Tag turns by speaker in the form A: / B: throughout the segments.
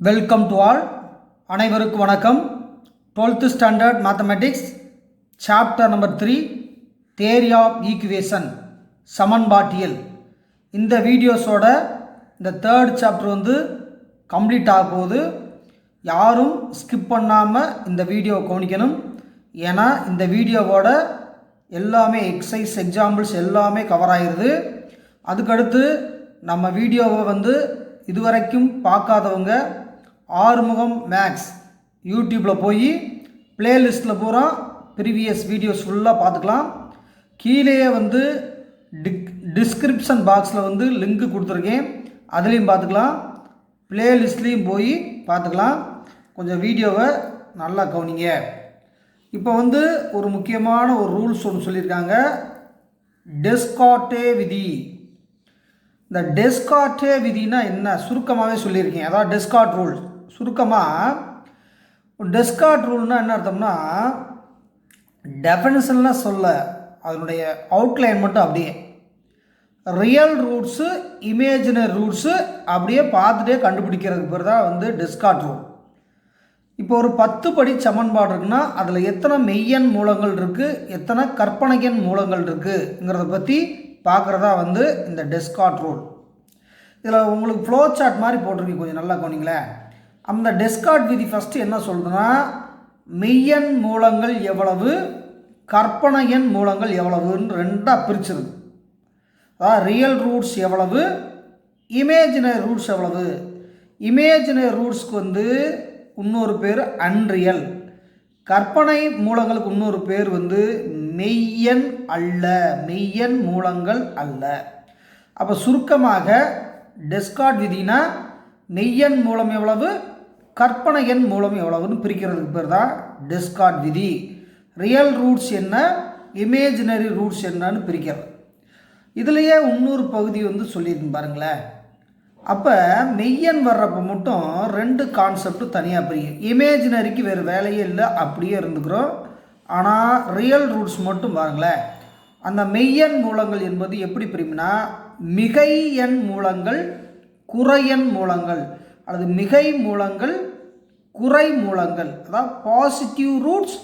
A: Welcome to all. அனைவருக்கும் வணக்கம். 12th standard mathematics chapter number 3 theory of equation சமன்பாட்டியல். இந்த வீடியோஸோட இந்த தேர்ட் சாப்டர் கம்ப்ளீட் ஆக போகுது. யாரும் ஸ்கிப் பண்ணாமல் இந்த வீடியோவை கவனிக்கணும். ஏன்னா இந்த வீடியோவோட எல்லாமே எக்ஸசைஸ் எக்ஸாம்பிள்ஸ் எல்லாமே கவர் ஆகிடுது. அதுக்கடுத்து நம்ம வீடியோவை இதுவரைக்கும் பார்க்காதவங்க ஆறுமுகம் மேக்ஸ் யூடியூப்பில் போய் பிளேலிஸ்ட்டில் பூரா ப்ரீவியஸ் வீடியோஸ் ஃபுல்லாக பார்த்துக்கலாம். கீழேயே டிஸ்கிரிப்ஷன் பாக்ஸில் லிங்க்கு கொடுத்துருக்கேன், அதுலேயும் பார்த்துக்கலாம். பிளேலிஸ்ட்லேயும் போய் பார்த்துக்கலாம். கொஞ்சம் வீடியோவை நல்லா கவனிங்க. இப்போ ஒரு முக்கியமான ஒரு ரூல்ஸ் ஒன்று சொல்லியிருக்காங்க, டெஸ்கார்ட்டே விதி. இந்த டெஸ்கார்ட்டே விதினா என்ன சுருக்கமாகவே சொல்லியிருக்கேன். அதாவது டெஸ்கார்ட் ரூல். சுருக்கமாக டெஸ்கார்ட் ரூல்னால் என்ன அர்த்தம்னா, டெஃபினிஷன்லாம் சொல்ல, அதனுடைய அவுட்லைன் மட்டும் அப்படியே ரியல் ரூட்ஸு இமேஜினரி ரூட்ஸு அப்படியே பார்த்துட்டே கண்டுபிடிக்கிறதுக்கு பேர் தான் டெஸ்கார்ட் ரூல். இப்போ ஒரு 10 படி சமன்பாடு இருக்குன்னா அதில் எத்தனை மெய்யெண் மூலங்கள் இருக்குது, எத்தனை கற்பனையெண் மூலங்கள் இருக்குங்கிறத பற்றி பார்க்குறதா இந்த டெஸ்கார்ட் ரூல். இதில் உங்களுக்கு ஃப்ளோ சார்ட் மாதிரி போட்டிருக்கீங்க, கொஞ்சம் நல்லா கவனிங்களேன். அந்த டெஸ்கார்ட் விதி ஃபஸ்ட்டு என்ன சொல்லுதுன்னா, மெய்யெண் மூலங்கள் எவ்வளவு, கற்பனை எண் மூலங்கள் எவ்வளவுன்னு ரெண்டாக பிரிச்சிருக்கு. அதாவது ரியல் ரூட்ஸ் எவ்வளவு, இமேஜினரி ரூட்ஸ் எவ்வளவு. இமேஜினரி ரூட்ஸ்க்கு இன்னொரு பேர் அன்ரியல், கற்பனை மூலங்களுக்கு இன்னொரு பேர் மெய்யெண் அல்ல, மெய்யெண் மூலங்கள் அல்ல. அப்போ சுருக்கமாக டெஸ்கார்ட் விதினா மெய்யெண் மூலம் எவ்வளவு, கற்பனை எண் மூலம் எவ்வளவுன்னு பிரிக்கிறதுக்கு பேர் தான் டெஸ்கார்ட் விதி. ரியல் ரூட்ஸ் என்ன, இமேஜினரி ரூட்ஸ் என்னன்னு பிரிக்கிறது. இதுலேயே இன்னொரு பகுதி சொல்லியிருக்கு பாருங்களேன். அப்போ மெய்யெண் வர்றப்போ மட்டும் 2 கான்செப்ட் தனியாக பிரியும். இமேஜினரிக்கு வேறு வேலையே இல்லை, அப்படியே இருந்துக்கிறோம். ஆனால் ரியல் ரூட்ஸ் மட்டும் பாருங்களேன். அந்த மெய்யெண் மூலங்கள் என்பது எப்படி பிரியும்னா, மிகை எண் மூலங்கள், குறையெண் மூலங்கள், அல்லது மிகை மூலங்கள், குறை மூலங்கள். அதாவது பாசிட்டிவ் ரூட்ஸ்,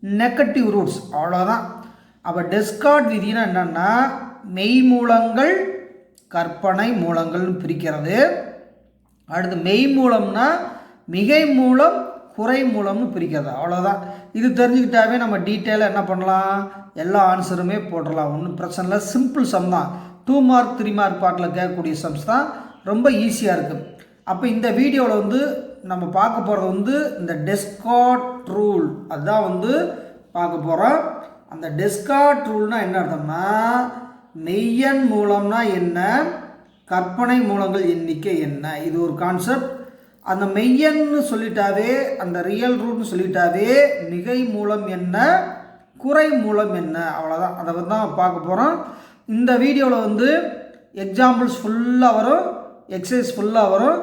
A: நெகட்டிவ் ரூட்ஸ், அவ்வளோதான். அப்போ டெஸ்கார்ட் விதினா என்னென்னா, மெய் மூலங்கள், கற்பனை மூலங்கள்னு பிரிக்கிறது. அடுத்து மெய் மூலம்னா மிகை மூலம், குறை மூலம்னு பிரிக்கிறது, அவ்வளோதான். இது தெரிஞ்சுக்கிட்டாவே நம்ம டீட்டெயிலாக என்ன பண்ணலாம், எல்லா ஆன்சருமே போடலாம். ஒன்றும் பிரச்சனை இல்லை, சிம்பிள் சம் தான். 2 மார்க் 3 மார்க் பாட்டில் கேட்கக்கூடிய சம்ஸ் தான், ரொம்ப ஈஸியாக இருக்குது. அப்போ இந்த வீடியோவில் நம்ம பார்க்க போகிறது இந்த டெஸ்கார்ட் ரூல், அதுதான் பார்க்க போகிறோம். அந்த டெஸ்கார்ட் ரூல்னால் என்ன அர்த்தம்னா, மெய்யெண் மூலம்னா என்ன, கற்பனை மூலங்கள் எண்ணிக்கை என்ன, இது ஒரு கான்செப்ட். அந்த மெய்யெண்ணு சொல்லிட்டாவே, அந்த ரியல் ரூட்னு சொல்லிட்டாவே, மிகை மூலம் என்ன, குறை மூலம் என்ன, அவ்வளோதான். அதை தான் பார்க்க போகிறோம். இந்த வீடியோவில் எக்ஸாம்பிள்ஸ் ஃபுல்லாக வரும், எக்ஸசைஸ் ஃபுல்லாக வரும்.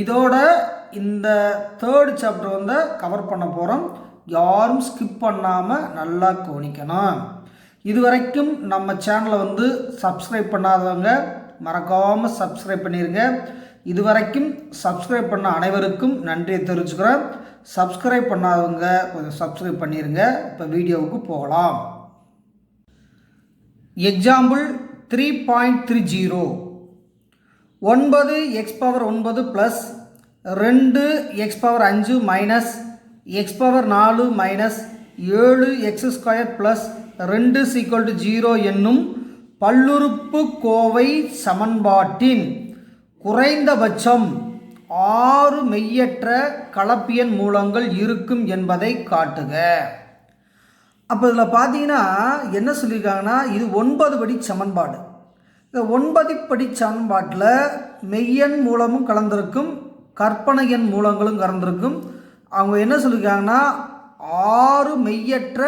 A: இதோட இந்த தேர்ட் சாப்டர் கவர் பண்ண போகிறோம். யாரும் ஸ்கிப் பண்ணாமல் நல்லா கவனிக்கணும். இதுவரைக்கும் நம்ம சேனலை சப்ஸ்கிரைப் பண்ணாதவங்க மறக்காமல் சப்ஸ்கிரைப் பண்ணிடுங்க. இதுவரைக்கும் சப்ஸ்கிரைப் பண்ண அனைவருக்கும் நன்றியை தெரிவிச்சுக்கிறேன். சப்ஸ்கிரைப் பண்ணாதவங்க கொஞ்சம் சப்ஸ்கிரைப் பண்ணிடுங்க. இப்போ வீடியோவுக்கு போகலாம். Example 3.30. 9x⁻9 plus 2x⁻5 minus x⁻4 minus 7x² plus 2 = 0 என்னும் பல்லுறுப்புக்கோவை சமன்பாட்டின் குறைந்தபட்சம் 6 மெய்யற்ற கலப்பியன் மூலங்கள் இருக்கும் என்பதை காட்டுக. அப்போ இதில் பார்த்தீங்கன்னா என்ன சொல்லியிருக்காங்கன்னா, இது 9 படி சமன்பாடு. இந்த 9 படி சமன்பாட்டில் மெய்யெண் மூலமும் கலந்திருக்கும், கற்பனை எண் மூலங்களும் கலந்திருக்கும். அவங்க என்ன சொல்லியிருக்காங்கன்னா, 6 மெய்யற்ற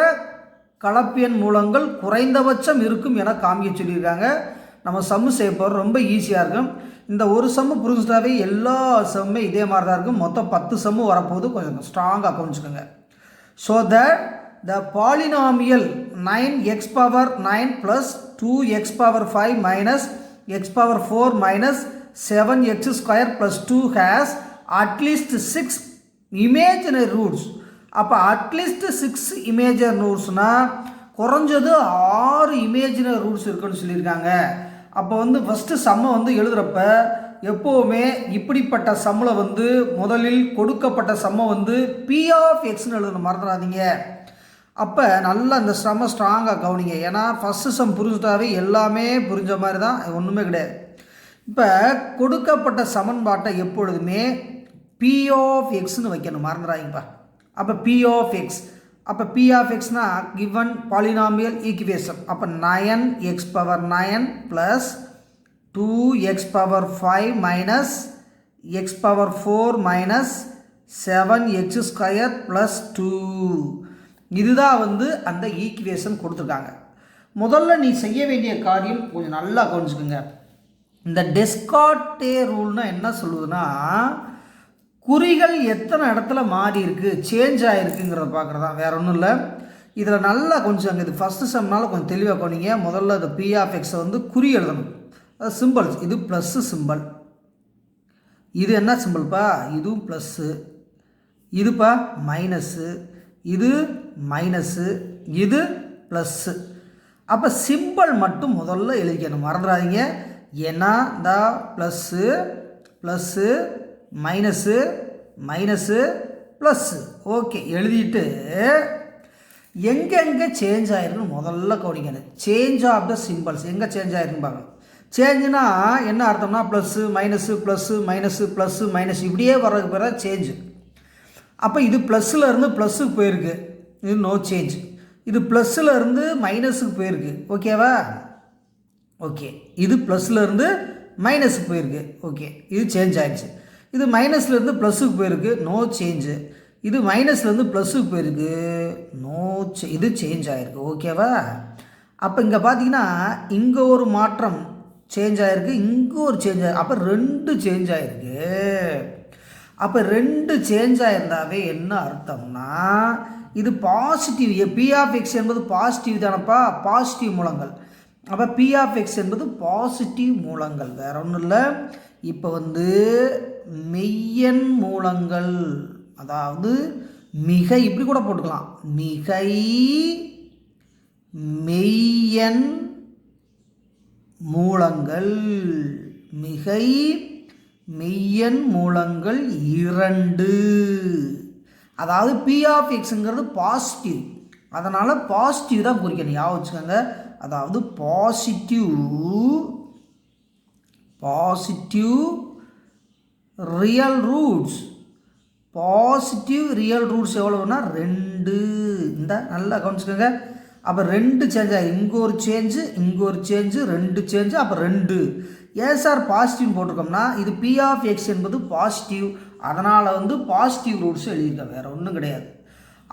A: கலப்பியன் மூலங்கள் குறைந்தபட்சம் இருக்கும் என காமிக்க சொல்லியிருக்காங்க. நம்ம சம்மு செய்ய போகிறோம், ரொம்ப ஈஸியாக இருக்கும். இந்த ஒரு சம்மு புரிஞ்சுட்டாவே எல்லா சம்முமே இதே மாதிரி தான் இருக்கும். மொத்தம் 10 சம்மு வரப்போது, கொஞ்சம் ஸ்ட்ராங்காக கவனிச்சுக்கோங்க. So that the polynomial 9x⁻9 plus 2x⁻5 minus x⁻4 minus 7x square plus 2 has at least 6 imaginary roots. அப்போ அட்லீஸ்ட் 6 இமேஜினரி ரூட்ஸ்னால் குறைஞ்சது 6 இமேஜினரி ரூட்ஸ் இருக்குன்னு சொல்லியிருக்காங்க. அப்போ வந்து ஃபஸ்ட்டு சம்மை வந்து எழுதுகிறப்ப எப்போவுமே இப்படிப்பட்ட சம்மில் வந்து முதலில் கொடுக்கப்பட்ட சம்மை வந்து பி ஆஃப் எக்ஸ்னு எழுதணும், மறந்துடாதீங்க. அப்போ நல்லா இந்த சம்மை ஸ்ட்ராங்காக கவனிங்க. ஏன்னா ஃபஸ்ட்டு சம் புரிஞ்சுட்டாவே எல்லாமே புரிஞ்ச மாதிரி தான், ஒன்றுமே கிடையாது. இப்போ கொடுக்கப்பட்ட சமன்பாட்டை எப்பொழுதுமே பி ஆஃப் எக்ஸ்னு வைக்கணும், மறந்துடாதீங்கப்பா. அப்போ பி ஆஃப் எக்ஸ், அப்போ பி ஆஃப் எக்ஸ்னா கிவன் பாலினாமியல் ஈக்குவேஷன். அப்போ 9x⁴ plus 2x⁴ minus x⁴ minus 7x² plus 2. இதுதான் வந்து அந்த ஈக்குவேஷன் கொடுத்துருக்காங்க. முதல்ல நீ செய்ய வேண்டிய காரியம் கொஞ்சம் நல்லா கவனிச்சுக்கோங்க. இந்த டெஸ்கார்டே ரூல்னால் என்ன சொல்லுதுன்னா, குறிகள் எத்தனை இடத்துல மாறி இருக்குது, சேஞ்ச் ஆகிருக்குங்கிறத பார்க்குறது தான், வேறு ஒன்றும் இல்லை. இதில் நல்லா கொஞ்சம் இது ஃபஸ்ட்டு சம்னால கொஞ்சம் தெளிவாக கவனிங்க. முதல்ல இந்த பி ஆஃப் எக்ஸை வந்து குறி எழுதணும், அது சிம்பிள்ஸ். இது ப்ளஸ்ஸு சிம்பிள், இது என்ன சிம்பிள்ப்பா, இதுவும் ப்ளஸ்ஸு, இதுப்பா மைனஸ்ஸு, இது மைனஸ்ஸு, இது ப்ளஸ்ஸு. அப்போ சிம்பிள் மட்டும் முதல்ல எழுதிக்கணும், மறந்துடாதீங்க. ஏன்னா இந்த plus plus minus minus plus. Okay, எழுதிட்டு எங்கெங்கே சேஞ்ச் ஆகிருக்குன்னு முதல்ல கவனிக்கணும். சேஞ்ச் ஆஃப் த சிம்பிள்ஸ் எங்கே சேஞ்ச் ஆகிருக்குன்னு பார்க்கணும். சேஞ்சுனா என்ன அர்த்தம்னா plus minus plus minus plus minus இப்படியே வர்றதுக்கு பேர் சேஞ்சு. அப்போ இது ப்ளஸ்ஸில் இருந்து ப்ளஸ்ஸுக்கு போயிருக்கு, இது நோ சேஞ்ச். இது ப்ளஸ்ஸில் இருந்து மைனஸுக்கு போயிருக்கு, ஓகேவா? ஓகே, இது ப்ளஸ்ஸில் இருந்து மைனஸுக்கு போயிருக்கு, ஓகே, இது சேஞ்ச் ஆகிடுச்சு. இது மைனஸ்லேருந்து ப்ளஸ்ஸுக்கு போயிருக்கு, நோ சேஞ்சு. இது மைனஸ்லேருந்து ப்ளஸ்ஸுக்கு போயிருக்கு, இது சேஞ்ச் ஆகிருக்கு, ஓகேவா? அப்போ இங்கே பார்த்தீங்கன்னா இங்கே ஒரு மாற்றம் சேஞ்ச் ஆகிருக்கு, இங்கே ஒரு சேஞ்ச் ஆகி, அப்போ 2 சேஞ்ச் ஆகிருக்கு. அப்போ 2 சேஞ்ச் ஆகிருந்தாவே என்ன அர்த்தம்னா இது பாசிட்டிவ். பி ஆஃப் எக்ஸ் என்பது பாசிட்டிவ் தானப்பா, பாசிட்டிவ் மூலங்கள். அப்போ பி ஆஃப் எக்ஸ் என்பது பாசிட்டிவ் மூலங்கள், வேற ஒன்றும் இல்லை. இப்போ வந்து மெய்யெண் மூலங்கள், அதாவது மிகை, இப்படி கூட போட்டுக்கலாம், மிகை மெய்யெண் மூலங்கள், மிகை மெய்யெண் மூலங்கள் 2. அதாவது பி ஆஃப் எக்ஸுங்கிறது பாசிட்டிவ், அதனால் பாசிட்டிவ் தான் குறிக்கணும், ஞாபகம் வச்சுக்கோங்க. அதாவது positive real roots, positive real roots எவ்வளோன்னா 2. இந்த நல்லா கவனிச்சுக்கோங்க. அப்போ 2 சேஞ்ச் ஆகி, இங்கே ஒரு சேஞ்சு, இங்கே ஒரு சேஞ்சு, 2 சேஞ்சு, அப்போ 2. ஏன் சார் பாசிட்டிவ் போட்டிருக்கோம்னா இது பி ஆஃப் எக்ஸ் என்பது பாசிட்டிவ், அதனால் வந்து பாசிட்டிவ் ரூட்ஸ் எழுதியிருக்கேன், வேறு ஒன்றும் கிடையாது.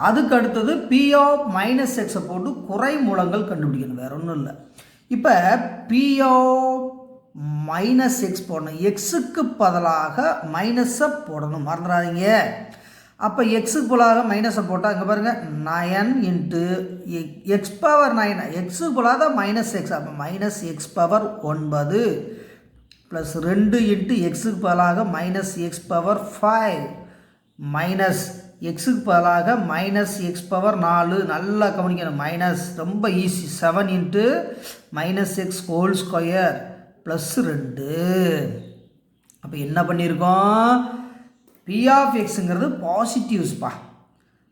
A: அதுக்கு அடுத்தது பி ஆஃப் மைனஸ் எக்ஸை போட்டு குறை மூலங்கள் கண்டுபிடிக்கணும், வேறு ஒன்றும் இல்லை. இப்போ பி ஆஃப் மைனஸ் எக்ஸ் போடணும், எக்ஸுக்கு பதிலாக மைனஸை போடணும், மறந்துடாதீங்க. அப்போ எக்ஸுக்கு பதிலாக மைனஸை போட்டால் இங்கே பாருங்கள் 9 இன்ட்டு x⁴9, எக்ஸுக்கு பதிலாக மைனஸ் எக்ஸ், அப்போ மைனஸ் x⁴9 ப்ளஸ் 2 இன்ட்டு எக்ஸுக்கு பதிலாக மைனஸ் x⁴5 மைனஸ் எக்ஸுக்கு பதிலாக மைனஸ் x⁴4. நல்லா கவனிக்கணும், மைனஸ் ரொம்ப easy. 7 into minus X whole square plus 2. அப்போ என்ன பண்ணியிருக்கோம், பி ஆஃப் எக்ஸுங்கிறது பாசிட்டிவ்ஸ்ப்பா.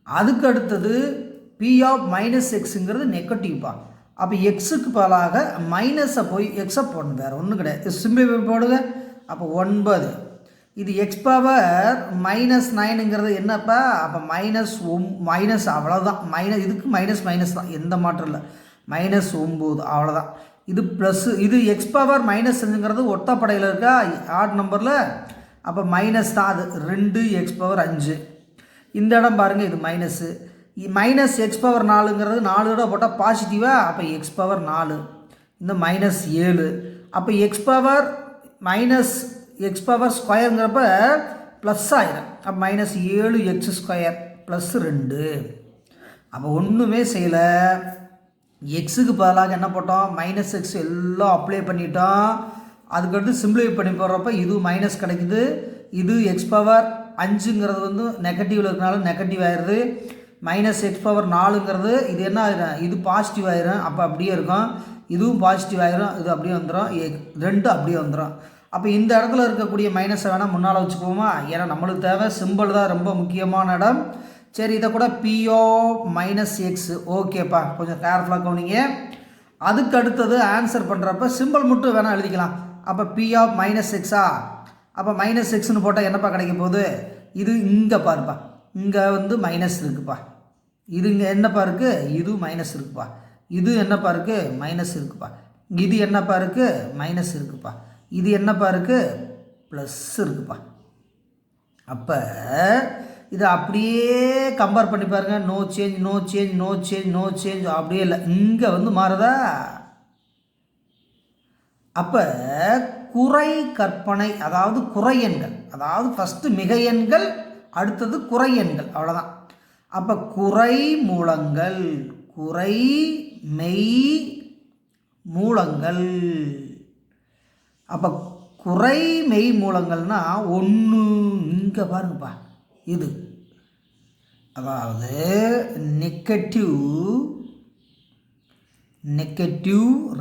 A: அதுக்கு அடுத்தது பி ஆஃப் மைனஸ் எக்ஸுங்கிறது நெகட்டிவ்ப்பா. அப்போ எக்ஸுக்கு பதிலாக மைனஸை போய் எக்ஸை போடணும், வேறு ஒன்றும் கிடையாது, சிம்பிள் போடுங்க. அப்போ 9, இது x⁻−9ங்கிறது என்னப்பா, அப்போ மைனஸ் அவ்வளோதான், இதுக்கு மைனஸ் தான், எந்த மாற்றம் இல்லை, -9 அவ்வளோதான். இது ப்ளஸ்ஸு, இது x⁻−5ங்கிறது ஒத்தப்படையில் இருக்கா, ஆட் நம்பரில், அப்போ மைனஸ் தான், அது 2x⁴5. இந்த இடம் பாருங்கள், இது மைனஸு, மைனஸ் x⁴4ங்கிறது 4 இடம் போட்டால் பாசிட்டிவாக, அப்போ x⁴4, இந்த -7. அப்போ x⁻−x⁴ஸ்கொயருங்கிறப்ப ப்ளஸ் ஆயிரும், அப்போ -7x² ப்ளஸ் 2. அப்போ ஒன்றுமே செய்யலை, எக்ஸுக்கு பதிலாக என்ன போட்டோம், -x எல்லாம் அப்ளை பண்ணிட்டோம். அதுக்கடுத்து சிம்பிளிஃபை பண்ணி போடுறப்ப இது மைனஸ் கிடைக்குது, இது எக்ஸ் பவர் 5ங்கிறது வந்து நெகட்டிவில் இருக்கனால நெகட்டிவ் ஆயிடுது. மைனஸ் எக்ஸ் பவர் 4ங்கிறது இது என்ன ஆயிடும், இது பாசிட்டிவ் ஆயிரும். அப்போ அப்படியே இருக்கும், இதுவும் பாசிட்டிவ் ஆயிரும், இது அப்படியே வந்துடும், 2 அப்படியே வந்துடும். அப்போ இந்த இடத்துல இருக்கக்கூடிய மைனஸை வேணால் முன்னால் வச்சுக்குவோமா, ஏன்னா நம்மளுக்கு தேவை சிம்பிள் தான் ரொம்ப முக்கியமான இடம். சரி, இதை கூட பிஓ மைனஸ் எக்ஸ். ஓகேப்பா, கொஞ்சம் கேர்ஃபுல்லாக கவனிங்க. அதுக்கு அடுத்தது ஆன்சர் பண்ணுறப்ப சிம்பிள் மட்டும் வேணால் எழுதிக்கலாம். அப்போ பி ஆஃப் மைனஸ் எக்ஸா, அப்போ மைனஸ் எக்ஸ்னு போட்டால் என்னப்பா கிடைக்க போகுது, இது இங்கே பாருப்பா, இங்கே வந்து மைனஸ் இருக்குப்பா, இது இங்கே என்னப்பா இருக்குது, இது மைனஸ் இருக்குப்பா, இது என்னப்பா இருக்குது, மைனஸ் இருக்குப்பா, இது என்னப்பா இருக்குது, மைனஸ் இருக்குப்பா, இது என்னப்பா இருக்குது, ப்ளஸ் இருக்குப்பா. அப்போ இதை அப்படியே கம்பேர் பண்ணி பாருங்கள். No change, no change, no change, no change, அப்படியே இல்லை, இங்கே வந்து மாறுதா. அப்போ குறை கற்பனை, அதாவது குறை எண்கள், அதாவது ஃபஸ்ட்டு மிகை எண்கள், அடுத்தது குறை எண்கள், அவ்வளோதான். அப்போ குறை மூலங்கள், குறை மெய் மூலங்கள். அப்போ குறை மெய் மூலங்கள்னா 1, இங்கே பாருங்கப்பா, இது அதாவது நெகட்டிவ்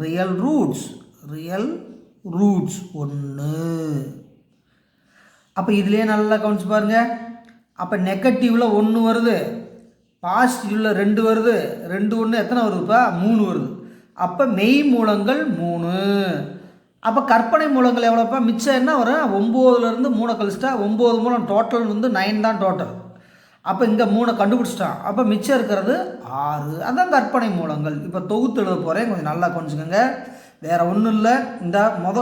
A: ரியல் ரூட்ஸ் 1. அப்போ இதுலேயே நல்லா கவனிச்சு பாருங்கள். அப்போ நெகட்டிவில் 1 வருது, பாசிட்டிவில் 2 வருது, 2 1 எத்தனை வருதுப்பா, 3 வருது. அப்போ மெய் மூலங்கள் 3. அப்போ கற்பனை மூலங்கள் எவ்வளோப்பா, மிச்சம் என்ன வரும், 9லேருந்து 3 கழிச்சிட்டா 9 மூலம் டோட்டல் வந்து 9 தான் டோட்டல். அப்போ இங்கே 3 கண்டுபிடிச்சிட்டான். அப்போ மிச்சம் இருக்கிறது 6, அதான் கற்பனை மூலங்கள். இப்போ தொகுத்து எழுத போகிறேன், கொஞ்சம் நல்லா கொஞ்சிக்கோங்க. வேறு ஒன்றும் இல்லை, இந்த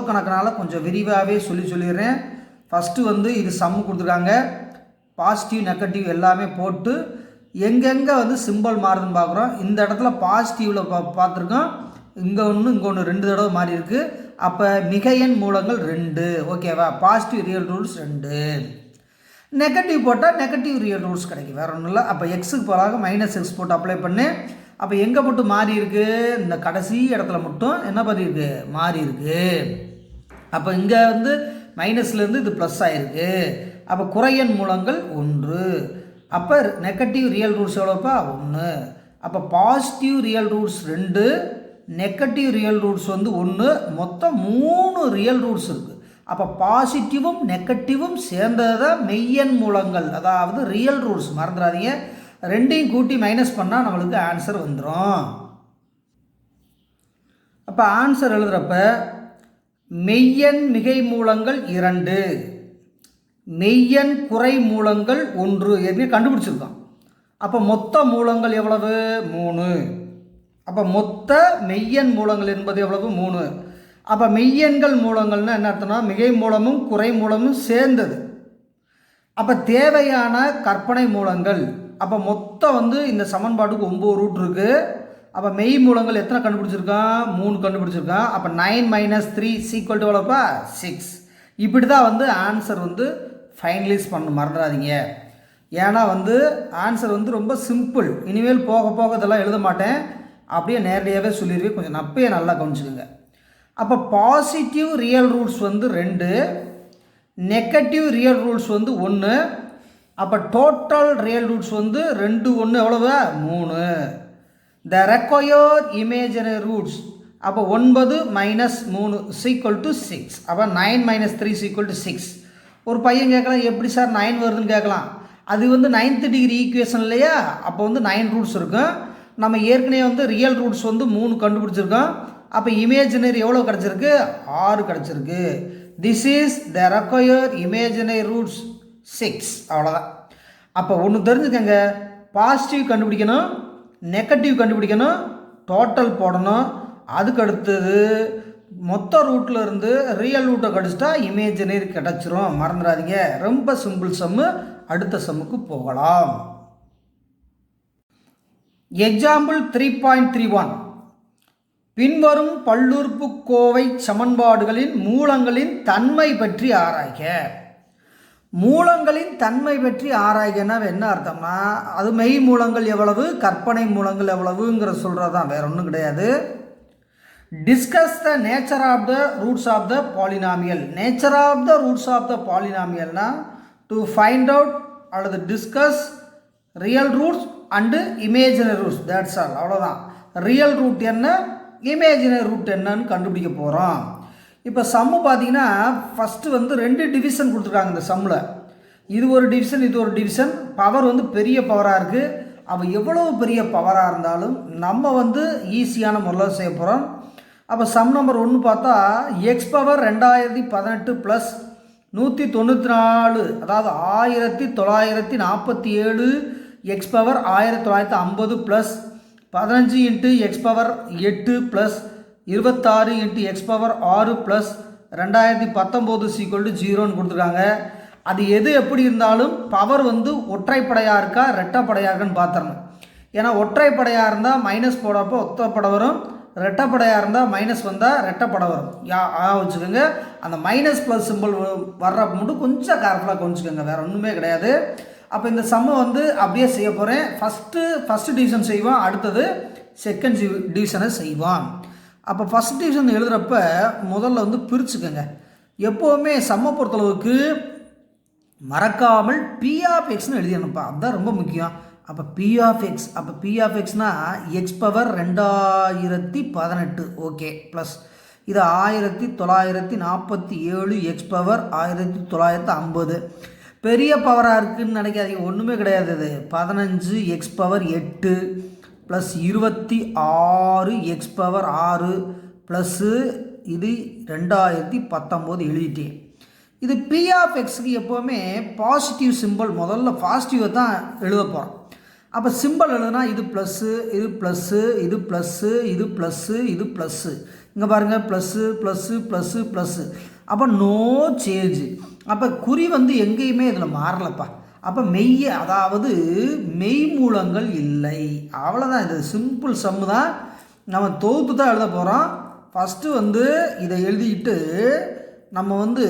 A: கணக்கினால கொஞ்சம் விரிவாகவே சொல்லிடுறேன். ஃபஸ்ட்டு வந்து இது சம்மு கொடுத்துருக்காங்க, பாசிட்டிவ் நெகட்டிவ் எல்லாமே போட்டு எங்கெங்கே வந்து சிம்பிள் மாறுதுன்னு பார்க்குறோம். இந்த இடத்துல பாசிட்டிவில் பார்த்துருக்கோம், இங்கே ஒன்று 2 தடவை மாறி இருக்குது. அப்போ மிகையன் மூலங்கள் 2, ஓகேவா, பாசிட்டிவ் ரியல் ரூட்ஸ் 2. நெகட்டிவ் போட்டால் நெகட்டிவ் ரியல் ரூட்ஸ் கிடைக்கும், வேறு ஒன்றும் இல்லை. அப்போ எக்ஸுக்கு போகிறாங்க மைனஸ் எக்ஸ் போட்டு அப்ளை பண்ணு. அப்போ எங்கே மட்டும் மாறி இருக்குது, இந்த கடைசி இடத்துல மட்டும் என்ன பண்ணியிருக்கு, மாறி இருக்குது. அப்போ இங்கே வந்து மைனஸ்லேருந்து இது ப்ளஸ் ஆகிருக்கு. அப்போ குறையன் மூலங்கள் 1. அப்போ நெகட்டிவ் ரியல் ரூட்ஸ் எவ்வளோப்பா, 1. அப்போ positive real roots 2, negative real roots வந்து 1, மொத்தம் 3 ரியல் ரூட்ஸ் இருக்குது. அப்போ பாசிட்டிவும் நெகட்டிவும் சேர்ந்தது தான் மெய்யன் மூலங்கள், அதாவது ரியல் ரூட்ஸ். மறந்துடாதீங்க, 2ஐயும் கூட்டி மைனஸ் பண்ணால் நம்மளுக்கு ஆன்சர் வந்துடும். அப்போ ஆன்சர் எழுதுகிறப்ப மெய்யன் மிகை மூலங்கள் 2, மெய்யன் குறை மூலங்கள் 1 ஏற்கனவே கண்டுபிடிச்சிருக்கோம். அப்போ மொத்த மூலங்கள் எவ்வளவு, 3. அப்போ மொத்த மெய்யன் மூலங்கள் என்பது எவ்வளவு, 3. அப்போ மெய்யன்கள் மூலங்கள்னால் என்ன அர்த்தம்னா மிகை மூலமும் குறை மூலமும் சேர்ந்தது. அப்போ தேவையான கற்பனை மூலங்கள், அப்போ மொத்தம் வந்து இந்த சமன்பாட்டுக்கு 9 ரூட் இருக்குது. அப்போ மெய் மூலங்கள் எத்தனை கண்டுபிடிச்சிருக்கான், 3 கண்டுபிடிச்சிருக்கான். அப்போ 9 - 3 = எவ்வளோப்பா, 6. இப்படி தான் வந்து ஆன்சர் வந்து ஃபைனலைஸ் பண்ண மறந்துடாதீங்க. ஏன்னா வந்து ஆன்சர் வந்து ரொம்ப சிம்பிள். இனிமேல் போக போக இதெல்லாம் எழுத மாட்டேன், அப்படியே நேரடியாகவே சொல்லிடுவேன். கொஞ்சம் நப்பையே நல்லா கவனிச்சுக்கோங்க. அப்போ பாசிட்டிவ் ரியல் ரூட்ஸ் வந்து 2, நெகட்டிவ் ரியல் ரூட்ஸ் வந்து 1. அப்போ டோட்டல் ரியல் ரூட்ஸ் வந்து 2 1 எவ்வளவு, 3. த ரெக்வயர்ட் இமேஜினரி ரூட்ஸ், அப்போ 9 - 3 = 6. அப்போ 9 - 3 = 6. ஒரு பையன் கேட்கலாம், எப்படி சார் 9 வருதுன்னு கேட்கலாம். அது வந்து 9th டிகிரி ஈக்குவேஷன் இல்லையா, அப்போ வந்து 9 ரூட்ஸ் இருக்கும். நம்ம ஏற்கனவே வந்து ரியல் ரூட்ஸ் வந்து 3 கண்டுபிடிச்சிருக்கோம். அப்போ இமேஜினரி எவ்வளோ கிடச்சிருக்கு, 6 கிடச்சிருக்கு. This is the required imaginary roots 6. அவ்வளோதான். அப்போ ஒன்று தெரிஞ்சுக்கங்க, பாசிட்டிவ் கண்டுபிடிக்கணும், நெகட்டிவ் கண்டுபிடிக்கணும், டோட்டல் போடணும். அதுக்கு அடுத்தது மொத்த ரூட்டில் இருந்து ரியல் ரூட்டை கடிச்சிட்டா இமேஜினரி கிடச்சிரும், மறந்துடாதீங்க. ரொம்ப சிம்பிள் சம்மு. அடுத்த சம்முக்கு போகலாம். எக்ஸாம்பிள் 3.31. பின்வரும் பல்லுறுப்புக்கோவை சமன்பாடுகளின் மூலங்களின் தன்மை பற்றி ஆராய்க. மூலங்களின் தன்மை பற்றி ஆராய்கன்னா என்ன அர்த்தம்னா, அது மெய் மூலங்கள் எவ்வளவு, கற்பனை மூலங்கள் எவ்வளவுங்கிற சொல்கிறது தான், வேற ஒன்றும் கிடையாது. Discuss the nature of the roots of the polynomial. Nature of the roots of the பாலினாமியல்னா டு ஃபைண்ட் அவுட் அல்லது discuss real roots and imaginary roots. That's all, அவ்வளோதான். ரியல் ரூட் என்ன, இமேஜினரி ரூட் என்னன்னு கண்டுபிடிக்க போகிறோம். இப்போ சம்மு பார்த்தீங்கன்னா ஃபஸ்ட்டு வந்து 2 டிவிஷன் கொடுத்துருக்காங்க இந்த சம்மில். இது ஒரு டிவிஷன், இது ஒரு டிவிஷன். பவர் வந்து பெரிய பவராக இருக்குது. அப்போ எவ்வளோ பெரிய பவராக இருந்தாலும் நம்ம வந்து ஈஸியான முறையில் செய்ய போகிறோம். அப்போ சம் நம்பர் 1 பார்த்தா எக்ஸ் பவர் 2018 ப்ளஸ் 194, அதாவது 1947 X power 1950 plus 15 into X power 8 plus 26 into X power 6 plus 2019 0ன்னு கொடுத்துருக்காங்க. அது எது எப்படி இருந்தாலும் பவர் வந்து ஒற்றைப்படையாக இருக்கா ரெட்டைப்படையாக இருக்கான்னு பார்த்துடணும். ஏன்னா ஒற்றைப்படையாக இருந்தால் மைனஸ் போடப்போ ஒத்தப்படை வரும், ரெட்டைப்படையாக இருந்தால் மைனஸ் வந்தால் ரெட்டைப்படை வரும். வச்சுக்கோங்க. அந்த மைனஸ் ப்ளஸ் சிம்பிள் வர்றப்ப மட்டும் கொஞ்சம் கேர்ஃபுல்லாக கொஞ்சிக்கோங்க, வேறு ஒன்றுமே கிடையாது. அப்போ இந்த சம்மை வந்து அப்படியே செய்ய போகிறேன். ஃபஸ்ட்டு டிவிஷன் செய்வான், அடுத்தது செகண்ட் டிவிஷனை செய்வான். அப்போ ஃபஸ்ட் டிவிஷன் எழுதுகிறப்ப முதல்ல வந்து பிரிச்சுக்கோங்க. எப்போவுமே சம்மை பொறுத்தளவுக்கு மறக்காமல் பி ஆஃப் எக்ஸ்னு எழுதிடணும்ப்பா, அதுதான் ரொம்ப முக்கியம். அப்போ பி ஆஃப் எக்ஸ், அப்போ பி ஆஃப் எக்ஸ்னால் எக்ஸ் பவர் 2018 ஓகே ப்ளஸ் இது 1947 எக்ஸ் பவர் 1950. பெரிய பவராக இருக்குதுன்னு நினைக்காதீங்க, ஒன்றுமே கிடையாது. இது 15 X power 8 plus 26 X power 6 plus இது 2019 எழுதிட்டேன். இது பி ஆஃப் எக்ஸுக்கு எப்போவுமே பாசிட்டிவ் சிம்பிள் முதல்ல பாசிட்டிவை தான் எழுத போகிறோம். அப்போ சிம்பிள் எழுதுனா இது ப்ளஸ்ஸு, இது ப்ளஸ்ஸு, இது ப்ளஸ்ஸு, இது ப்ளஸ்ஸு, இது ப்ளஸ்ஸு. இங்கே பாருங்கள் ப்ளஸ்ஸு ப்ளஸ்ஸு ப்ளஸ்ஸு ப்ளஸ்ஸு. அப்போ நோ சேஞ்ச். அப்போ குறி வந்து எங்கேயுமே இதில் மாறலப்பா. அப்போ அதாவது மெய் மூலங்கள் இல்லை, அவ்வளோதான். இது சிம்பிள் சம்மு தான், நம்ம தொகுத்து தான் எழுத போகிறோம். ஃபஸ்ட்டு வந்து இதை எழுதிக்கிட்டு நம்ம வந்து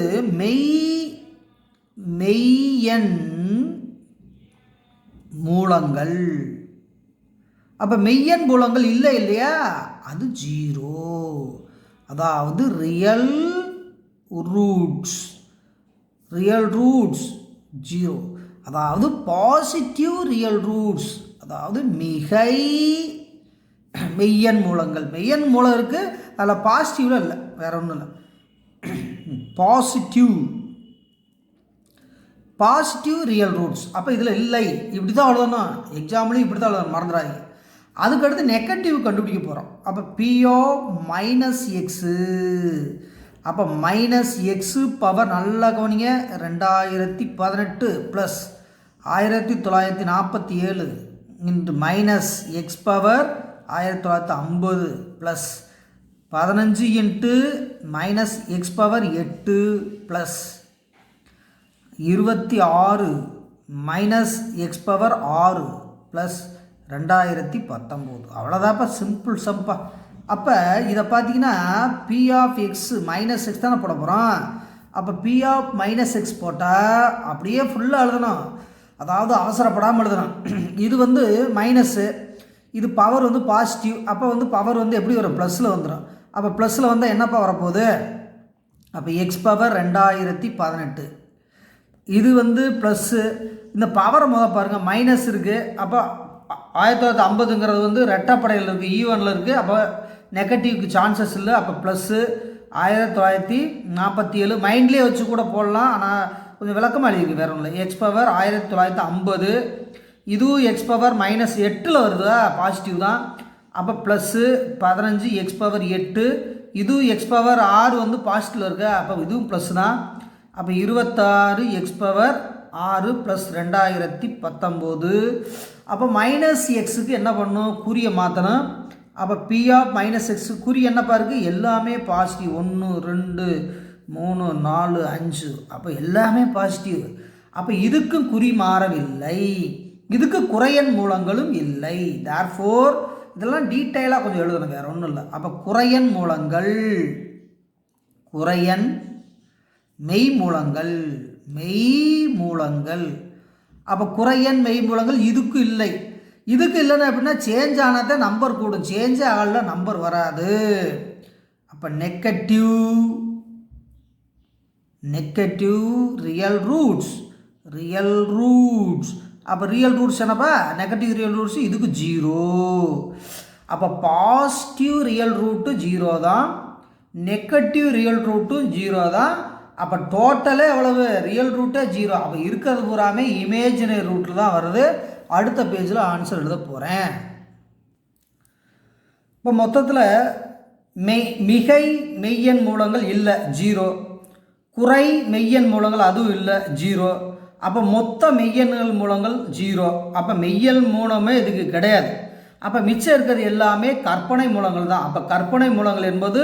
A: மெய்யெண் மூலங்கள். அப்போ மெய்யெண் மூலங்கள் இல்லை இல்லையா, அது 0, அதாவது ரியல் ரூட்ஸ் 0, அதாவது பாசிட்டிவ் ரியல் ரூட்ஸ், அதாவது மெய்யெண் மூலங்கள். மெய்யெண் மூலம் இருக்குது, அதில் பாசிட்டிவில் இல்லை, வேறு ஒன்றும் இல்லை. Positive real roots. அப்போ இதில் இல்லை, இப்படி தான் எழுதணும், எக்ஸாம்பிளும் இப்படி தான் எழுதணும், மறந்துடாங்க. அதுக்கடுத்து நெகட்டிவ் கண்டுபிடிக்க போகிறோம். அப்போ பிஓ மைனஸ் எக்ஸு. அப்போ மைனஸ் எக்ஸு பவர் நல்லா கவனிங்க, 2018 plus 1947 into minus X power 1950 plus 15 into minus X power 8 plus 26 minus X power 6 plus 2019. அவ்வளோதான்ப்பா, சிம்பிள் சம்பா. அப்போ இதை பார்த்தீங்கன்னா P of X minus X தானே போட போகிறோம். அப்போ பி ஆஃப் மைனஸ் எக்ஸ் போட்டால் அப்படியே ஃபுல்லாக எழுதணும், அதாவது அவசரப்படாமல் எழுதணும். இது வந்து மைனஸ்ஸு, இது பவர் வந்து பாசிட்டிவ். அப்போ வந்து பவர் வந்து எப்படி வரும், ப்ளஸில் வந்துடும். அப்போ ப்ளஸில் வந்தால் என்னப்பா வரப்போகுது, அப்போ எக்ஸ் பவர் 2018. இது வந்து ப்ளஸ்ஸு, இந்த பவரை பாருங்கள் மைனஸ் இருக்குது. அப்போ 1950ங்கிறது வந்து ரெட்டப்படையில் இருக்குது, ஈவனில் இருக்குது. அப்போ நெகட்டிவ்க்கு சான்சஸ் இல்லை. அப்போ ப்ளஸ்ஸு 1947 மைண்ட்லேயே வச்சு கூட போடலாம், ஆனால் கொஞ்சம் விளக்கமாக எழுதிருக்கு, வேறு ஒன்றும் இல்லை. எக்ஸ் பவர் 1950, இதுவும் எக்ஸ் பவர் மைனஸ் 8ல் வருதா, பாசிட்டிவ் தான். அப்போ ப்ளஸ்ஸு 15 எக்ஸ் பவர் 8, இதுவும் எக்ஸ் பவர் 6 வந்து பாசிட்டிவில் இருக்கா, அப்போ இதுவும் ப்ளஸ் தான். அப்போ 26 எக்ஸ் பவர் 6 ப்ளஸ் 2019. அப்போ மைனஸ் எக்ஸுக்கு என்ன பண்ணணும், குறியை மாற்றணும். அப்போ பி ஆஃப் மைனஸ் எக்ஸு குறி என்னப்பா இருக்குது, எல்லாமே பாசிட்டிவ். 1 2 3 4 5, அப்போ எல்லாமே பாசிட்டிவ். அப்போ இதுக்கும் குறி மாறவில்லை, இதுக்கு குறையன் மூலங்களும் இல்லை. தேர்ஃபோர் இதெல்லாம் டீட்டெயிலாக கொஞ்சம் எழுதணும், வேறு ஒன்றும் இல்லை. அப்போ குறையன் மூலங்கள், குறையன் மெய் மூலங்கள். அப்போ குறையன் மெய் மூலங்கள் இதுக்கும் இல்லை. இதுக்கு இல்லைன்னா எப்படின்னா சேஞ்ச் ஆனால் தான் நம்பர் கூடும், சேஞ்ச் ஆகல நம்பர் வராது. அப்போ நெகட்டிவ் ரியல் ரூட்ஸ். அப்போ ரியல் ரூட்ஸ் என்னப்பா, நெகட்டிவ் ரியல் ரூட்ஸ் இதுக்கு 0. அப்போ பாசிட்டிவ் ரியல் ரூட்டு 0 தான், நெகட்டிவ் ரியல் ரூட்டும் 0 தான். அப்போ டோட்டலே எவ்வளவு, ரியல் ரூட்டே 0. அப்போ இருக்கிறது பூராமே இமேஜினரி ரூட்டில் தான் வருது. அடுத்த பேஜில் ஆன்சர் எழுத போகிறேன். இப்போ மொத்தத்தில் மிகை மெய்யெண் மூலங்கள் இல்லை 0, குறை மெய்யெண் மூலங்கள் அதுவும் இல்லை 0. அப்போ மொத்த மெய்யெண்கள் மூலங்கள் 0. அப்போ மெய்யல் மூலமே இதுக்கு கிடையாது. அப்போ மிச்சம் இருக்கிறது எல்லாமே கற்பனை மூலங்கள் தான். அப்போ கற்பனை மூலங்கள் என்பது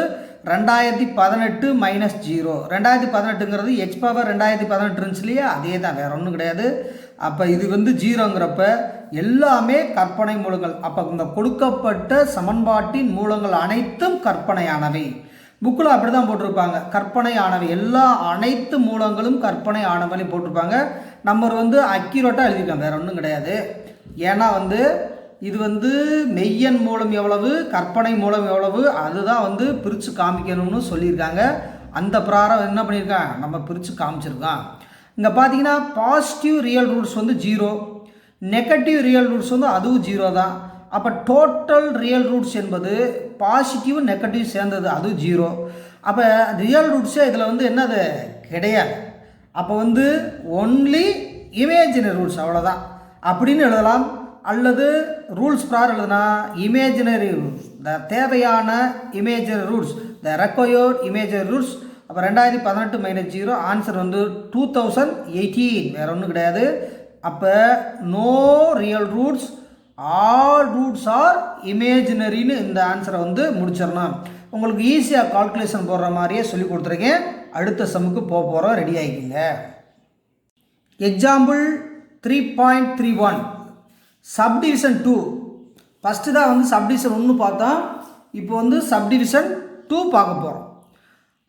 A: 2018 மைனஸ் 0. 2018ங்கிறது எக்ஸ் பவர் 2018 இருந்துச்சு இல்லையா, அதே தான், வேற ஒன்றும் கிடையாது. அப்போ இது வந்து 0ங்கிறப்ப எல்லாமே கற்பனை மூலங்கள். அப்போ இந்த கொடுக்கப்பட்ட சமன்பாட்டின் மூலங்கள் அனைத்தும் கற்பனையானவை. புக்கில் அப்படி தான் போட்டிருப்பாங்க, கற்பனையானவை, அனைத்து மூலங்களும் கற்பனை ஆனவை போட்டிருப்பாங்க. நம்பர் வந்து அக்யூரேட்டாக எழுதியிருக்காங்க, வேற ஒன்றும் கிடையாது. ஏன்னா வந்து இது வந்து மெய்யன் மூலம் எவ்வளவு, கற்பனை மூலம் எவ்வளவு, அதுதான் வந்து பிரித்து காமிக்கணும்னு சொல்லியிருக்காங்க. அந்த பிரகாரம் என்ன பண்ணியிருக்காங்க, நம்ம பிரித்து காமிச்சிருக்கோம். இங்கே பார்த்தீங்கன்னா பாசிட்டிவ் ரியல் ரூட்ஸ் வந்து 0, நெகட்டிவ் ரியல் ரூட்ஸ் வந்து அதுவும் 0 தான். அப்போ டோட்டல் ரியல் ரூட்ஸ் என்பது பாசிட்டிவ் நெகட்டிவ் சேர்ந்தது, அதுவும் 0. அப்போ ரியல் ரூட்ஸே இதில் வந்து என்னது கிடையாது. அப்போ வந்து ஒன்லி இமேஜினரி ரூட்ஸ், அவ்வளோதான் அப்படின்னு எழுதலாம். அல்லது ரூல்ஸ் பிரகாரம் எழுதுனா இமேஜினரி ரூட்ஸ், தேவையான imaginary roots, required imaginary roots. அப்போ 2018 மைனஸ் 0, ஆன்சர் வந்து 2018, வேற ஒன்றும் கிடையாது. அப்போ no real roots, all roots are இமேஜினரின்னு இந்த ஆன்சரை வந்து முடிச்சிடணும். உங்களுக்கு ஈஸியாக கால்குலேஷன் போடுற மாதிரியே சொல்லி கொடுத்துருக்கேன். அடுத்த சம்முக்கு போகிறோம், ரெடி ஆகிக்குங்க. Example 3.31 subdivision 2. ஃபஸ்ட்டு தான் வந்து சப்டிவிஷன் 1 பார்த்தோம், இப்போ வந்து சப்டிவிஷன் 2 பார்க்க போகிறோம்.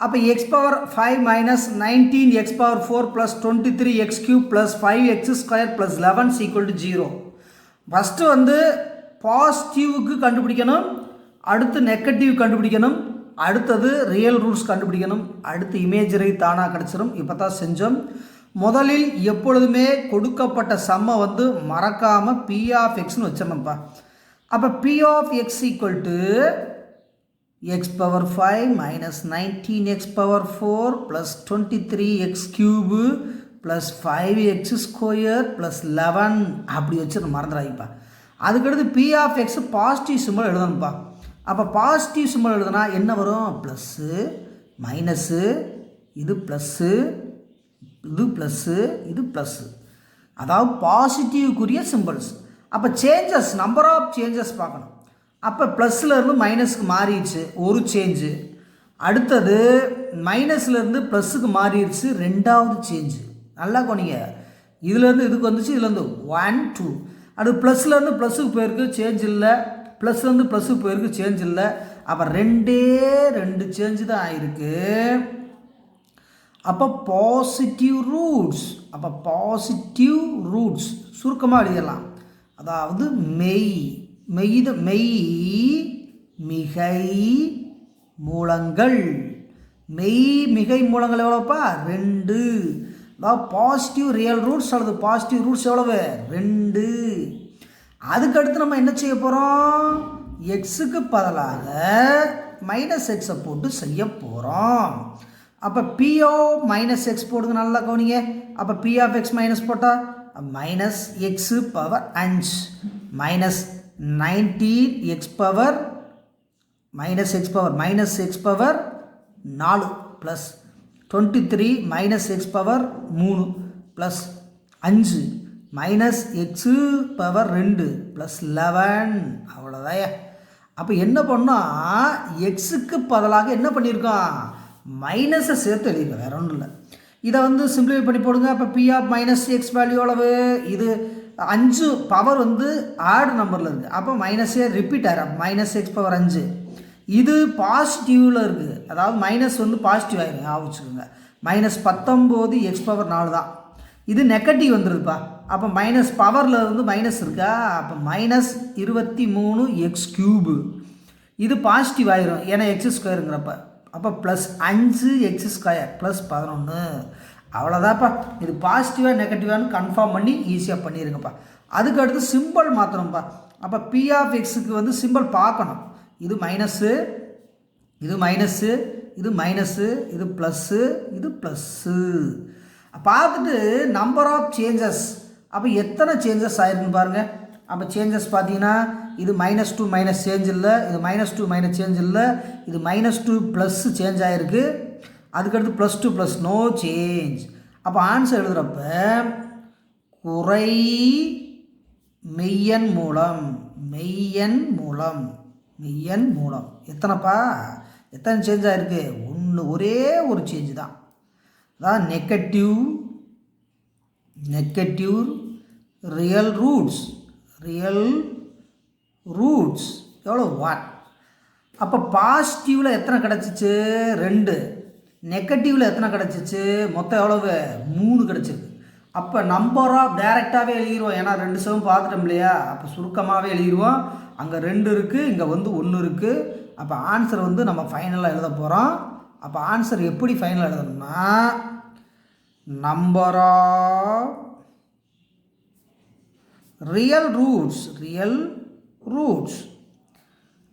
A: அப்போ X power 5 minus 19 x power 4 plus 23 X cube plus 5x square plus 11 equal to 0. First வந்து பாசிட்டிவ்க்கு கண்டுபிடிக்கணும், அடுத்து நெகட்டிவ் கண்டுபிடிக்கணும், அடுத்தது ரியல் ரூட்ஸ் கண்டுபிடிக்கணும், அடுத்து இமேஜரி தானாக கிடச்சிடும். இப்போ தான் செஞ்சோம். முதலில் எப்பொழுதுமே கொடுக்கப்பட்ட சம்மை வந்து மறக்காமல் பி ஆஃப் எக்ஸ்னு வச்சிடணும்ப்பா. அப்போ P of x equal to x power 5 minus 19 x power 4 plus 23 x cube plus 5x square plus 11 அப்படி வச்சு மறந்துடாதீங்கப்பா. அதுக்கடுத்து P of x positive symbol எழுதணும்ப்பா. அப்போ பாசிட்டிவ் சிம்பிள் எழுதுனா என்ன வரும், ப்ளஸ்ஸு மைனஸு, இது ப்ளஸ்ஸு, இது ப்ளஸ்ஸு, இது ப்ளஸ்ஸு, அதாவது பாசிட்டிவ்க்குரிய சிம்பிள்ஸ். அப்போ சேஞ்சஸ், நம்பர் ஆஃப் சேஞ்சஸ் பார்க்கணும். அப்போ ப்ளஸ்லேருந்து மைனஸுக்கு மாறிடுச்சு ஒரு சேஞ்சு, அடுத்தது மைனஸ்லேருந்து ப்ளஸ்ஸுக்கு மாறிடுச்சு ரெண்டாவது சேஞ்சு. நல்லா கவனிங்க, இதுலேருந்து இதுக்கு வந்துச்சு, இதுலேருந்து 1 2, அது ப்ளஸ்லேருந்து ப்ளஸ்ஸுக்கு போயிருக்கு சேஞ்ச் இல்லை, ப்ளஸ்லேருந்து ப்ளஸ்ஸுக்கு போயிருக்கு சேஞ்ச் இல்லை. அப்போ 2 சேஞ்சு தான் ஆயிருக்கு. அப்போ பாசிட்டிவ் ரூட்ஸ், அப்போ பாசிட்டிவ் ரூட்ஸ் சுருக்கமாக எழுதிடலாம். அதாவது மெய் மிகை மூலங்கள், மிகை மூலங்கள் எவ்வளோப்பா 2. அதாவது பாசிட்டிவ் ரியல் ரூட்ஸ் அல்லது பாசிட்டிவ் ரூட்ஸ் எவ்வளவு 2. அதுக்கடுத்து நம்ம என்ன செய்ய போகிறோம், எக்ஸுக்கு பதிலாக மைனஸ் எக்ஸை போட்டு செய்ய போகிறோம். அப்போ பி ஆஃப் மைனஸ் எக்ஸ் போடுங்க, நல்லா கவனிங்க. அப்போ பி ஆஃப் எக்ஸ் மைனஸ் போட்டால் minus X power 5 minus 19 x power minus X power 4 plus 23 minus X power 3 plus 5 minus X power 2 plus 11. அவ்வளோதான். அப்போ என்ன பண்ணால் எக்ஸுக்கு பதிலாக என்ன பண்ணியிருக்கோம், மைனஸை சேர்த்து எழுதியிருக்கோம், வேற ஒன்றும் இல்லை. இதை வந்து சிம்பிளிஃபை பண்ணி போடுங்க. அப்போ P of minus x value எவ்வளவு, இது 5 பவர் வந்து ஆட் நம்பரில் இருக்குது, அப்போ மைனஸே ரிப்பீட் ஆகிடும், மைனஸ் எக்ஸ் பவர் 5. இது பாசிட்டிவில் இருக்குது, அதாவது மைனஸ் வந்து பாசிட்டிவ் ஆகிடும், ஆகிச்சுக்கோங்க. மைனஸ் 19 எக்ஸ் பவர் 4 தான். இது நெகட்டிவ் வந்துடுதுப்பா. அப்போ மைனஸ் பவரில் இருந்து மைனஸ் இருக்கா, அப்போ மைனஸ் 23x³ இது பாசிட்டிவ் ஆயிரும், ஏன்னா x²ங்கிறப்ப. அப்போ ப்ளஸ் 5x² ப்ளஸ் 11. அவ்வளோதான்ப்பா. இது பாசிட்டிவாக நெகட்டிவானு கன்ஃபார்ம் பண்ணி ஈஸியாக பண்ணிடுங்கப்பா. அதுக்கு அடுத்து சிம்பிள் மாற்றணும்ப்பா. அப்போ பி ஆஃப் எக்ஸுக்கு வந்து சிம்பிள் பார்க்கணும். இது மைனஸு, இது மைனஸு, இது மைனஸு, இது ப்ளஸ்ஸு, இது ப்ளஸ்ஸு. பார்த்துட்டு நம்பர் ஆஃப் சேஞ்சஸ், அப்போ எத்தனை சேஞ்சஸ் ஆயிருக்குன்னு பாருங்கள். அப்போ சேஞ்சஸ் பார்த்தீங்கன்னா இது -2 மைனஸ் சேஞ்ச் இல்லை, இது -2 மைனஸ் சேஞ்ச் இல்லை, இது -2 ப்ளஸ் சேஞ்ச் ஆகிருக்கு. அதுக்கடுத்து +2 ப்ளஸ் நோ சேஞ்ச். அப்போ ஆன்சர் எழுதுகிறப்ப குறை மெய்யன் மூலம், மெய்யன் மூலம், மெய்யன் மூலம் எத்தனைப்பா, எத்தனை சேஞ்ச் ஆகிருக்கு? ஒரே ஒரு சேஞ்சு தான். அதான் negative real roots, real roots எவ்வளோ 1. அப்போ பாசிட்டிவில் எத்தனை கிடச்சிச்சு? 2. நெகட்டிவில் எத்தனை கிடச்சிச்சு? மொத்தம் எவ்வளவு? 3 கிடச்சிருக்கு. அப்போ நம்பர் ஆஃப் டைரெக்டாகவே எழுதிடுவோம், ஏன்னா 2 சமம் பார்த்துட்டோம் இல்லையா. அப்போ சுருக்கமாகவே எழுதிடுவோம். அங்கே 2 இருக்குது, இங்கே வந்து 1 இருக்குது. அப்போ ஆன்சர் வந்து நம்ம ஃபைனலாக எழுத போகிறோம். அப்போ ஆன்சர் எப்படி ஃபைனலாக எழுதணும்னா நம்பர் ஆஃப் ரியல் ரூட்ஸ்.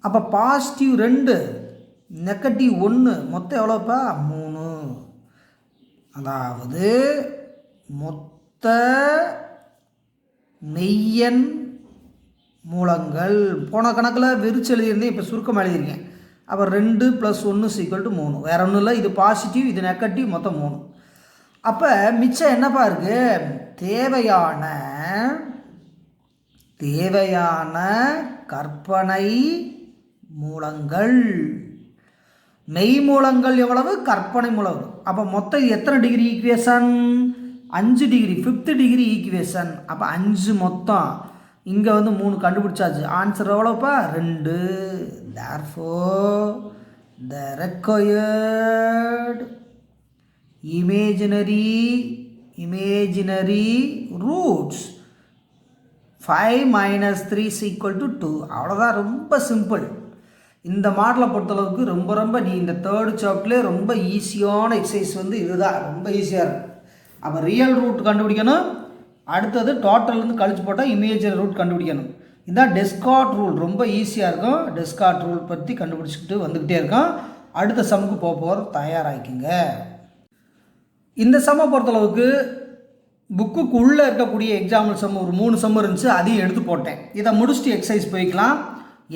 A: அப்போ பாசிட்டிவ் 2 நெகட்டிவ் 1 மொத்தம் எவ்வளோப்பா? 3. அதாவது மொத்த மெய்யன் மூலங்கள். போன கணக்கில் விரிச்சு எழுதியிருந்தேன், இப்போ சுருக்கம் எழுதியிருக்கேன். அப்போ 2 + 1 = 3. வேறு ஒன்றும் இல்லை, இது பாசிட்டிவ், இது நெகட்டிவ், மொத்தம் 3. அப்போ மிச்சம் என்னப்பா இருக்குது? தேவையான கற்பனை மூலங்கள். மெய் மூலங்கள் எவ்வளவு? கற்பனை மூலம். அப்போ மொத்தம் எத்தனை degree equation? 5 degree, 5th degree equation. அப்போ 5 மொத்தம். இங்கே வந்து 3 கண்டுபிடிச்சாச்சு. Answer எவ்வளோப்பா? 2. Therefore the required imaginary roots 5 - 3 = 2. அவ்வளோதான். ரொம்ப சிம்பிள். இந்த மாடலை பொறுத்தளவுக்கு ரொம்ப நீ இந்த 3rd சாப்டர்லேயே ரொம்ப ஈஸியான எக்ஸசைஸ் வந்து இதுதான். ரொம்ப ஈஸியாக இருக்கும். அப்போ ரியல் ரூட் கண்டுபிடிக்கணும். அடுத்தது டோட்டல்லேருந்து கழிச்சு போட்டால் இமேஜினரி ரூட் கண்டுபிடிக்கணும். இதுதான் டெஸ்கார்ட் ரூல். ரொம்ப ஈஸியாக இருக்கும். டெஸ்கார்ட் ரூல் பற்றி கண்டுபிடிச்சிக்கிட்டு வந்துக்கிட்டே இருக்கோம். அடுத்த சம்முக்கு போகிற தயாராகிக்குங்க. இந்த சம்மை பொறுத்தளவுக்கு புக்குக்கு உள்ளே இருக்கக்கூடிய எக்ஸாம்பிள் சம் ஒரு 3 சம் இருந்துச்சு, அதையும் எடுத்து போட்டேன். இதை முடிச்சுட்டு எக்ஸசைஸ் போய்க்கலாம்.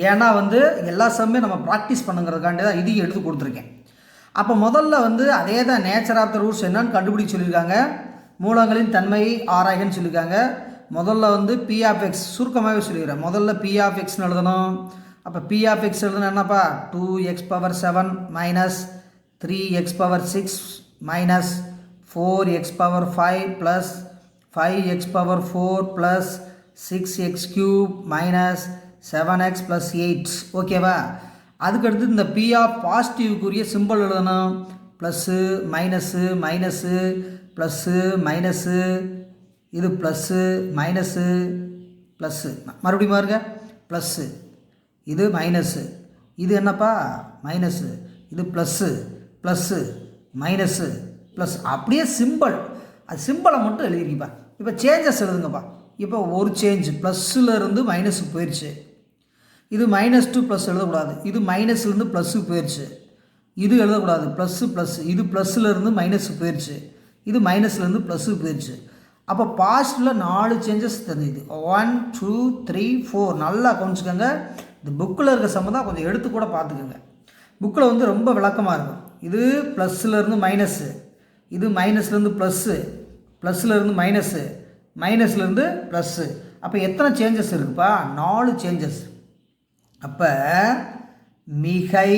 A: ஏன்னா வந்து எல்லா சம்மே நம்ம ப்ராக்டிஸ் பண்ணுங்கிறதுக்காண்டி தான் இதையும் எடுத்து கொடுத்துருக்கேன். அப்போ முதல்ல வந்து அதே தான் நேச்சர் ஆஃப் த ரூட்ஸ் என்னன்னு கண்டுபிடிக்க சொல்லியிருக்காங்க. மூலங்களின் தன்மையை ஆராய்கன்னு சொல்லியிருக்காங்க. முதல்ல வந்து பி ஆஃப் எக்ஸ் சுருக்கமாகவே சொல்லிக்கிறேன். முதல்ல பி ஆஃப் எக்ஸ்னு எழுதணும். அப்போ பி ஆஃப் எக்ஸ் எழுதணும் என்னப்பா? 2x⁻7 - 3x⁻6 - 4x⁻5 + 5x⁻4 + 6x³ - 7x + 8. ஓகேவா? அதுக்கடுத்து இந்த பி ஆஃப் பாசிட்டிவ்க்குரிய சிம்பிள் எழுதணும். Plus minus minus plus minus, இது ப்ளஸ்ஸு மைனஸு ப்ளஸ்ஸு, மறுபடியும் பாருங்க ப்ளஸ்ஸு, இது மைனஸு, இது என்னப்பா மைனஸு, இது ப்ளஸ்ஸு ப்ளஸ்ஸு மைனஸு ப்ளஸ். அப்படியே சிம்பிள், அது சிம்பிளை மட்டும் எழுதிருக்கிப்பா. இப்போ சேஞ்சஸ் எழுதுங்கப்பா. இப்போ ஒரு சேஞ்ச் ப்ளஸ்ஸுலேருந்து மைனஸுக்கு போயிடுச்சு. இது -2 ப்ளஸ் எழுதக்கூடாது. இது மைனஸ்லேருந்து ப்ளஸ்ஸுக்கு போயிடுச்சு. இது எழுதக்கூடாது. ப்ளஸ்ஸு ப்ளஸ், இது ப்ளஸ்ஸுலேருந்து மைனஸுக்கு போயிடுச்சு. இது மைனஸ்லேருந்து ப்ளஸ்ஸுக்கு போயிடுச்சு. அப்போ பாசிட்டிவில் 4 சேஞ்சஸ் தெரியுது. 1 2 3 4. நல்லா கவனிச்சுக்கோங்க. இந்த புக்கில் இருக்க சம்மந்தம் கொஞ்சம் எடுத்து கூட பார்த்துக்கோங்க. புக்கில் வந்து ரொம்ப விளக்கமாக இருக்கும். இது ப்ளஸ்ஸுலேருந்து மைனஸு, இது மைனஸ்லேருந்து ப்ளஸ்ஸு, ப்ளஸ்ஸுலேருந்து மைனஸு, மைனஸ்லேருந்து ப்ளஸ்ஸு. அப்போ எத்தனை சேஞ்சஸ் இருக்குப்பா? 4 சேஞ்சஸ். அப்போ மிகை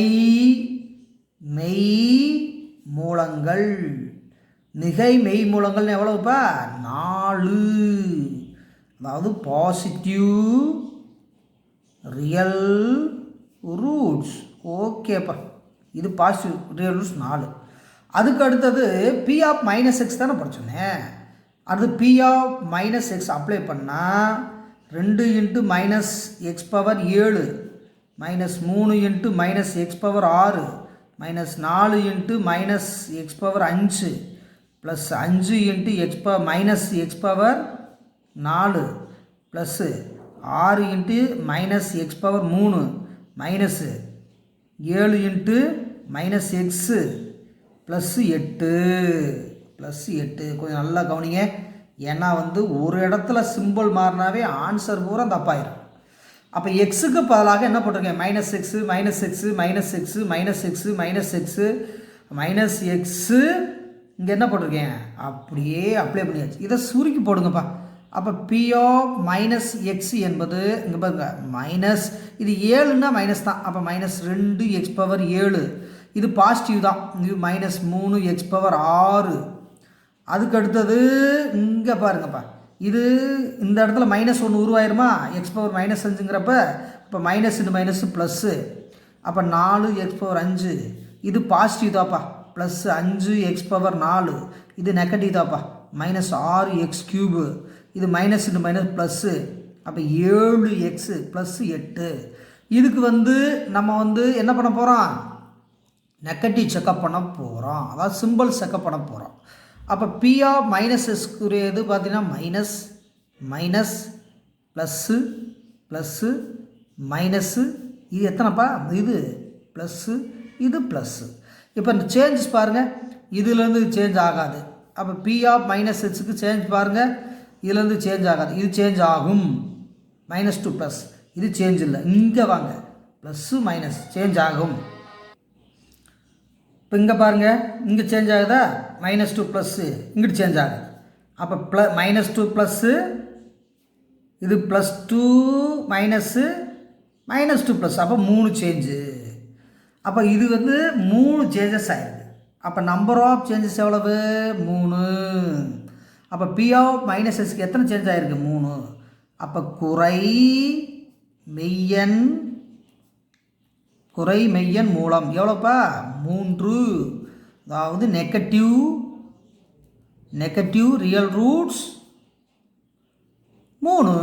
A: மெய் மூலங்கள், மிகை மெய் மூலங்கள்னு எவ்வளவுப்பா? 4. அதாவது பாசிட்டிவ் ரியல் ரூட்ஸ். ஓகேப்பா, இது பாசிட்டிவ் ரியல் ரூட்ஸ் 4. அதுக்கு அடுத்தது பி ஆஃப் -x தானே படிச்சோன்னே. அடுத்து P of minus x apply பண்ணால் 2 into minus X power 7 minus 3 into minus X power 6 minus 4 into minus X power 5 plus 5 into minus X power 4 plus 6 into minus X power 3 minus 7 into minus x +8 +8. கொஞ்சம் நல்லா கவனிங்க. ஏன்னா வந்து ஒரு இடத்துல simple மாறினாவே answer பூரா தப்பாயிரும். அப்போ எக்ஸுக்கு பதிலாக என்ன போட்டிருக்கேன்? Minus x minus x minus x minus x minus x minus x இங்கே என்ன போட்டிருக்கேன்? அப்படியே அப்ளை பண்ணியாச்சு. இதை சுருக்கி போடுங்கப்பா. அப்போ பி ஆஃப் மைனஸ் எக்ஸ் என்பது இங்கே பாருங்க மைனஸ், இது 7ன்னா மைனஸ் தான். அப்போ மைனஸ் 2 எக்ஸ் பவர் 7, இது பாசிட்டிவ் தான். இது மைனஸ் 3 எக்ஸ் பவர் 6. அதுக்கு அடுத்தது இங்கே பாருங்கப்பா, இது இந்த இடத்துல மைனஸ் 1 உருவாயிருமா? எக்ஸ் பவர் மைனஸ் 5ங்கிறப்ப இப்போ மைனஸ் இன்டு மைனஸ் ப்ளஸ்ஸு, அப்போ 4 எக்ஸ் பவர் 5, இது பாசிட்டிவ் தான்ப்பா. ப்ளஸ் 5 எக்ஸ் பவர் 4, இது நெகட்டிவ் தான்ப்பா. மைனஸ் 6 எக்ஸ் க்யூபு, இது மைனஸ் இன்டு மைனஸ் ப்ளஸ்ஸு, அப்போ 7 எக்ஸு ப்ளஸ் 8. இதுக்கு வந்து நம்ம வந்து என்ன பண்ண போகிறோம்? நெகட்டிவ் செக்கப் பண்ண போகிறோம், அதாவது சிம்பிள் செக்கப் பண்ண போகிறோம். அப்போ பி ஆஃப் மைனஸ் எஸ்க்குரிய இது பார்த்தீங்கன்னா minus minus plus plus minus, இது எத்தனைப்பா? இது ப்ளஸ்ஸு இது ப்ளஸ்ஸு. இப்போ இந்த சேஞ்சஸ் பாருங்கள், இதுலேருந்து சேஞ்ச் ஆகாது. அப்போ பி ஆஃப் மைனஸ் எக்ஸுக்கு சேஞ்ச் பாருங்கள், இதுலேருந்து சேஞ்ச் ஆகாது, இது சேஞ்ச் ஆகும். மைனஸ் டு ப்ளஸ், இது சேஞ்ச் இல்லை. இங்கே வாங்க, ப்ளஸ்ஸு மைனஸ் சேஞ்ச் ஆகும். இப்போ இங்கே பாருங்கள், இங்கே சேஞ்ச் ஆகுதா? மைனஸ் 2 ப்ளஸ்ஸு இங்கிட்டு சேஞ்ச் ஆகுது. அப்போ மைனஸ் 2 ப்ளஸ்ஸு, இது ப்ளஸ் 2 மைனஸ்ஸு மைனஸ் 2 ப்ளஸ், அப்போ 3 சேஞ்சு. அப்போ இது வந்து 3 சேஞ்சஸ் ஆகிடுது. அப்போ நம்பர் ஆஃப் சேஞ்சஸ் எவ்வளவு? 3. அப்போ பி ஆஃப் மைனஸ் எஸ்க்கு எத்தனை சேஞ்ச் ஆகிருக்கு? 3. அப்போ குறை மெய்யன் மூலம் எவ்வளோப்பா? 3. அதாவது நெகட்டிவ் ரியல் ரூட்ஸ் 3.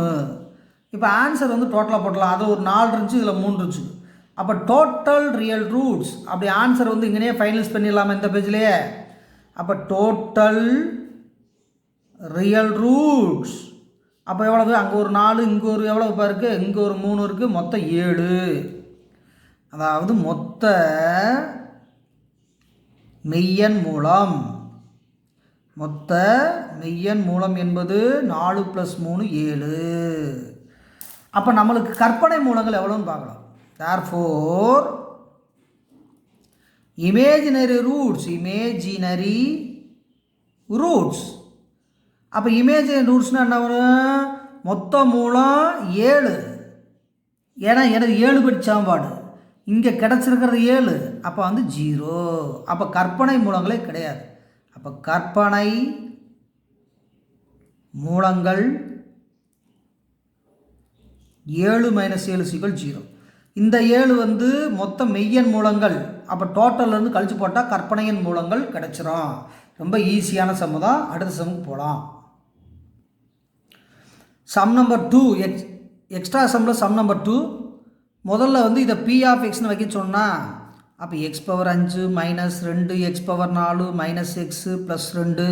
A: இப்போ ஆன்சர் வந்து டோட்டலாக போட்டலாம். அது ஒரு 4 இருந்துச்சு, இதில் 3 இருந்துச்சு. அப்போ டோட்டல் ரியல் ரூட்ஸ், அப்படி ஆன்சர் வந்து இங்கேயே ஃபைனலைஸ் பண்ணிடலாமா இந்த பேஜ்லேயே? அப்போ டோட்டல் ரியல் ரூட்ஸ் அப்போ எவ்வளவு? அங்கே ஒரு 4, இங்கே ஒரு எவ்வளோப்பா இருக்குது? இங்கே ஒரு 3 இருக்குது, மொத்தம் 7. அதாவது மொத்த மெய்யன் மூலம் என்பது 4 + 3 7. அப்போ நம்மளுக்கு கற்பனை மூலங்கள் எவ்வளோன்னு பார்க்கலாம். தேர்ஃபோர் இமேஜினரி ரூட்ஸ் அப்போ இமேஜினரி ரூட்ஸ்னால் என்ன வரும்? மொத்த மூலம் 7. ஏன்னா எனக்கு 7 படி சாம்பாடு, இங்கே கிடச்சிருக்கிறது 7, அப்போ வந்து 0. அப்போ கற்பனை மூலங்களே கிடையாது. அப்போ கற்பனை மூலங்கள் 7 - 7 = 0. இந்த 7 வந்து மொத்த மெய்யன் மூலங்கள். அப்போ டோட்டல்லேருந்து கழிச்சு போட்டால் கற்பனையன் மூலங்கள் கிடச்சிரும். ரொம்ப ஈஸியான சம்மு தான். அடுத்த சம்முக்கு போகலாம். சம் நம்பர் 2, எக்ஸ்ட்ரா சம்மில் சம் நம்பர் 2. முதல்ல வந்து இதை பி ஆஃப் எக்ஸ்னு வைக்க சொன்னால், அப்போ X power 5 minus 2 x power 4 minus x plus 2.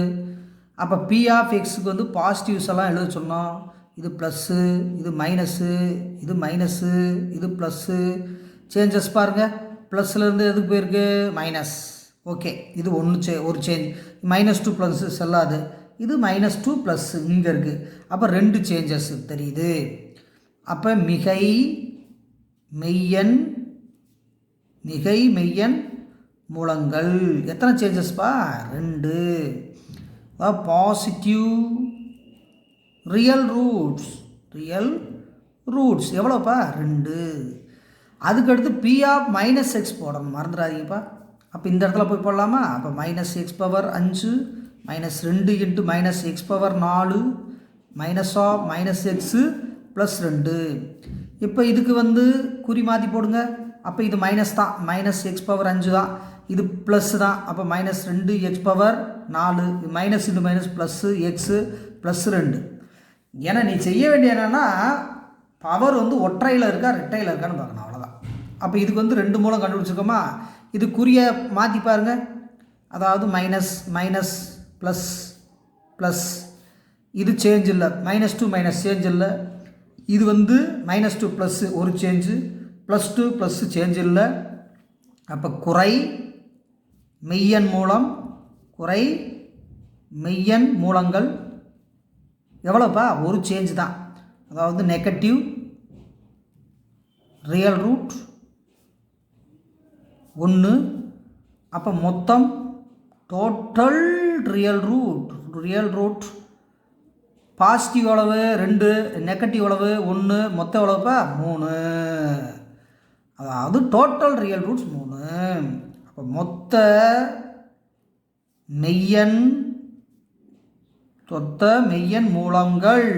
A: அப்போ பி ஆஃப் எக்ஸுக்கு வந்து பாசிட்டிவ்ஸ் எல்லாம் எழுத சொன்னோம். இது ப்ளஸ்ஸு, இது மைனஸு, இது மைனஸு, இது ப்ளஸ்ஸு. சேஞ்சஸ் பாருங்கள், ப்ளஸ்லேருந்து எதுக்கு போயிருக்கு? மைனஸ். ஓகே, இது ஒரு சேஞ்ச். -2 ப்ளஸ்ஸு செல்லாது. இது -2 ப்ளஸ் இங்கே இருக்குது. அப்போ 2 சேஞ்சஸ் தெரியுது. அப்போ மிகை மெய்யன் மூலங்கள் எத்தனை சேஞ்சஸ்ப்பா? 2. பாசிட்டிவ் ரியல் ரூட்ஸ் எவ்வளோப்பா? 2. அதுக்கடுத்து பி ஆஃப் மைனஸ் எக்ஸ் போடணும், மறந்துடாதீங்கப்பா. அப்போ இந்த இடத்துல போய் போடலாமா? அப்போ minus X power 5 minus 2 into minus X power 4 minus of minus x plus 2. இப்போ இதுக்கு வந்து குறி மாற்றி போடுங்க. அப்போ இது மைனஸ் தான், மைனஸ் எக்ஸ் பவர் 5 தான். இது ப்ளஸ் தான், அப்போ -2 x power 4 minus into minus plus x +2. ஏன்னா நீ செய்ய வேண்டிய என்னென்னா பவர் வந்து ஒற்றையில் இருக்கா ரெட்டையில் இருக்கான்னு பார்க்கணும், அவ்வளோதான். அப்போ இதுக்கு வந்து 2 மூலம் கண்டுபிடிச்சிருக்கோமா, இது குறிய மாற்றி பாருங்கள். அதாவது மைனஸ் மைனஸ் ப்ளஸ் ப்ளஸ், இது சேஞ்ச் இல்லை, -2 மைனஸ் சேஞ்ச் இல்லை. இது வந்து -2 ப்ளஸ் ஒரு சேஞ்சு, +2 ப்ளஸ் சேஞ்ச் இல்லை. அப்போ குறை மெய்யெண் மூலம், குறை மெய்யெண் மூலங்கள் எவ்வளோப்பா, ஒரு சேஞ்ச் தான். அதாவது நெகட்டிவ் ரியல் ரூட் 1. அப்போ மொத்தம் டோட்டல் ரியல் ரூட் பாசிட்டிவ் எவ்வளவு 2, நெகட்டிவ் எவ்வளவு 1, மொத்தம் எவ்வளவுப்பா 3. அதாவது டோட்டல் ரியல் ரூட்ஸ் 3. அப்போ மொத்த மெய்யெண் மூலங்கள்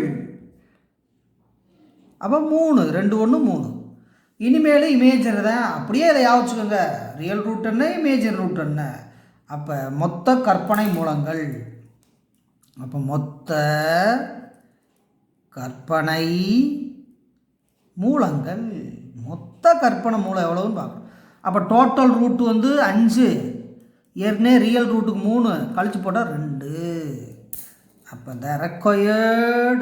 A: அப்போ 3, 2 1 3. இனிமேல் இமேஜினரி தான், அப்படியே இதை யாவச்சுக்கோங்க. ரியல் ரூட் என்ன, இமேஜினரி ரூட் என்ன. அப்போ மொத்த கற்பனை மூலங்கள், அப்போ மொத்த கற்பனை மூலங்கள், மொத்த கற்பனை மூலம் எவ்வளோன்னு பார்க்கணும். அப்போ டோட்டல் ரூட்டு வந்து 5, ஏற்கனவே ரியல் ரூட்டுக்கு 3 கழிச்சு போட்டால் 2. அப்போ த required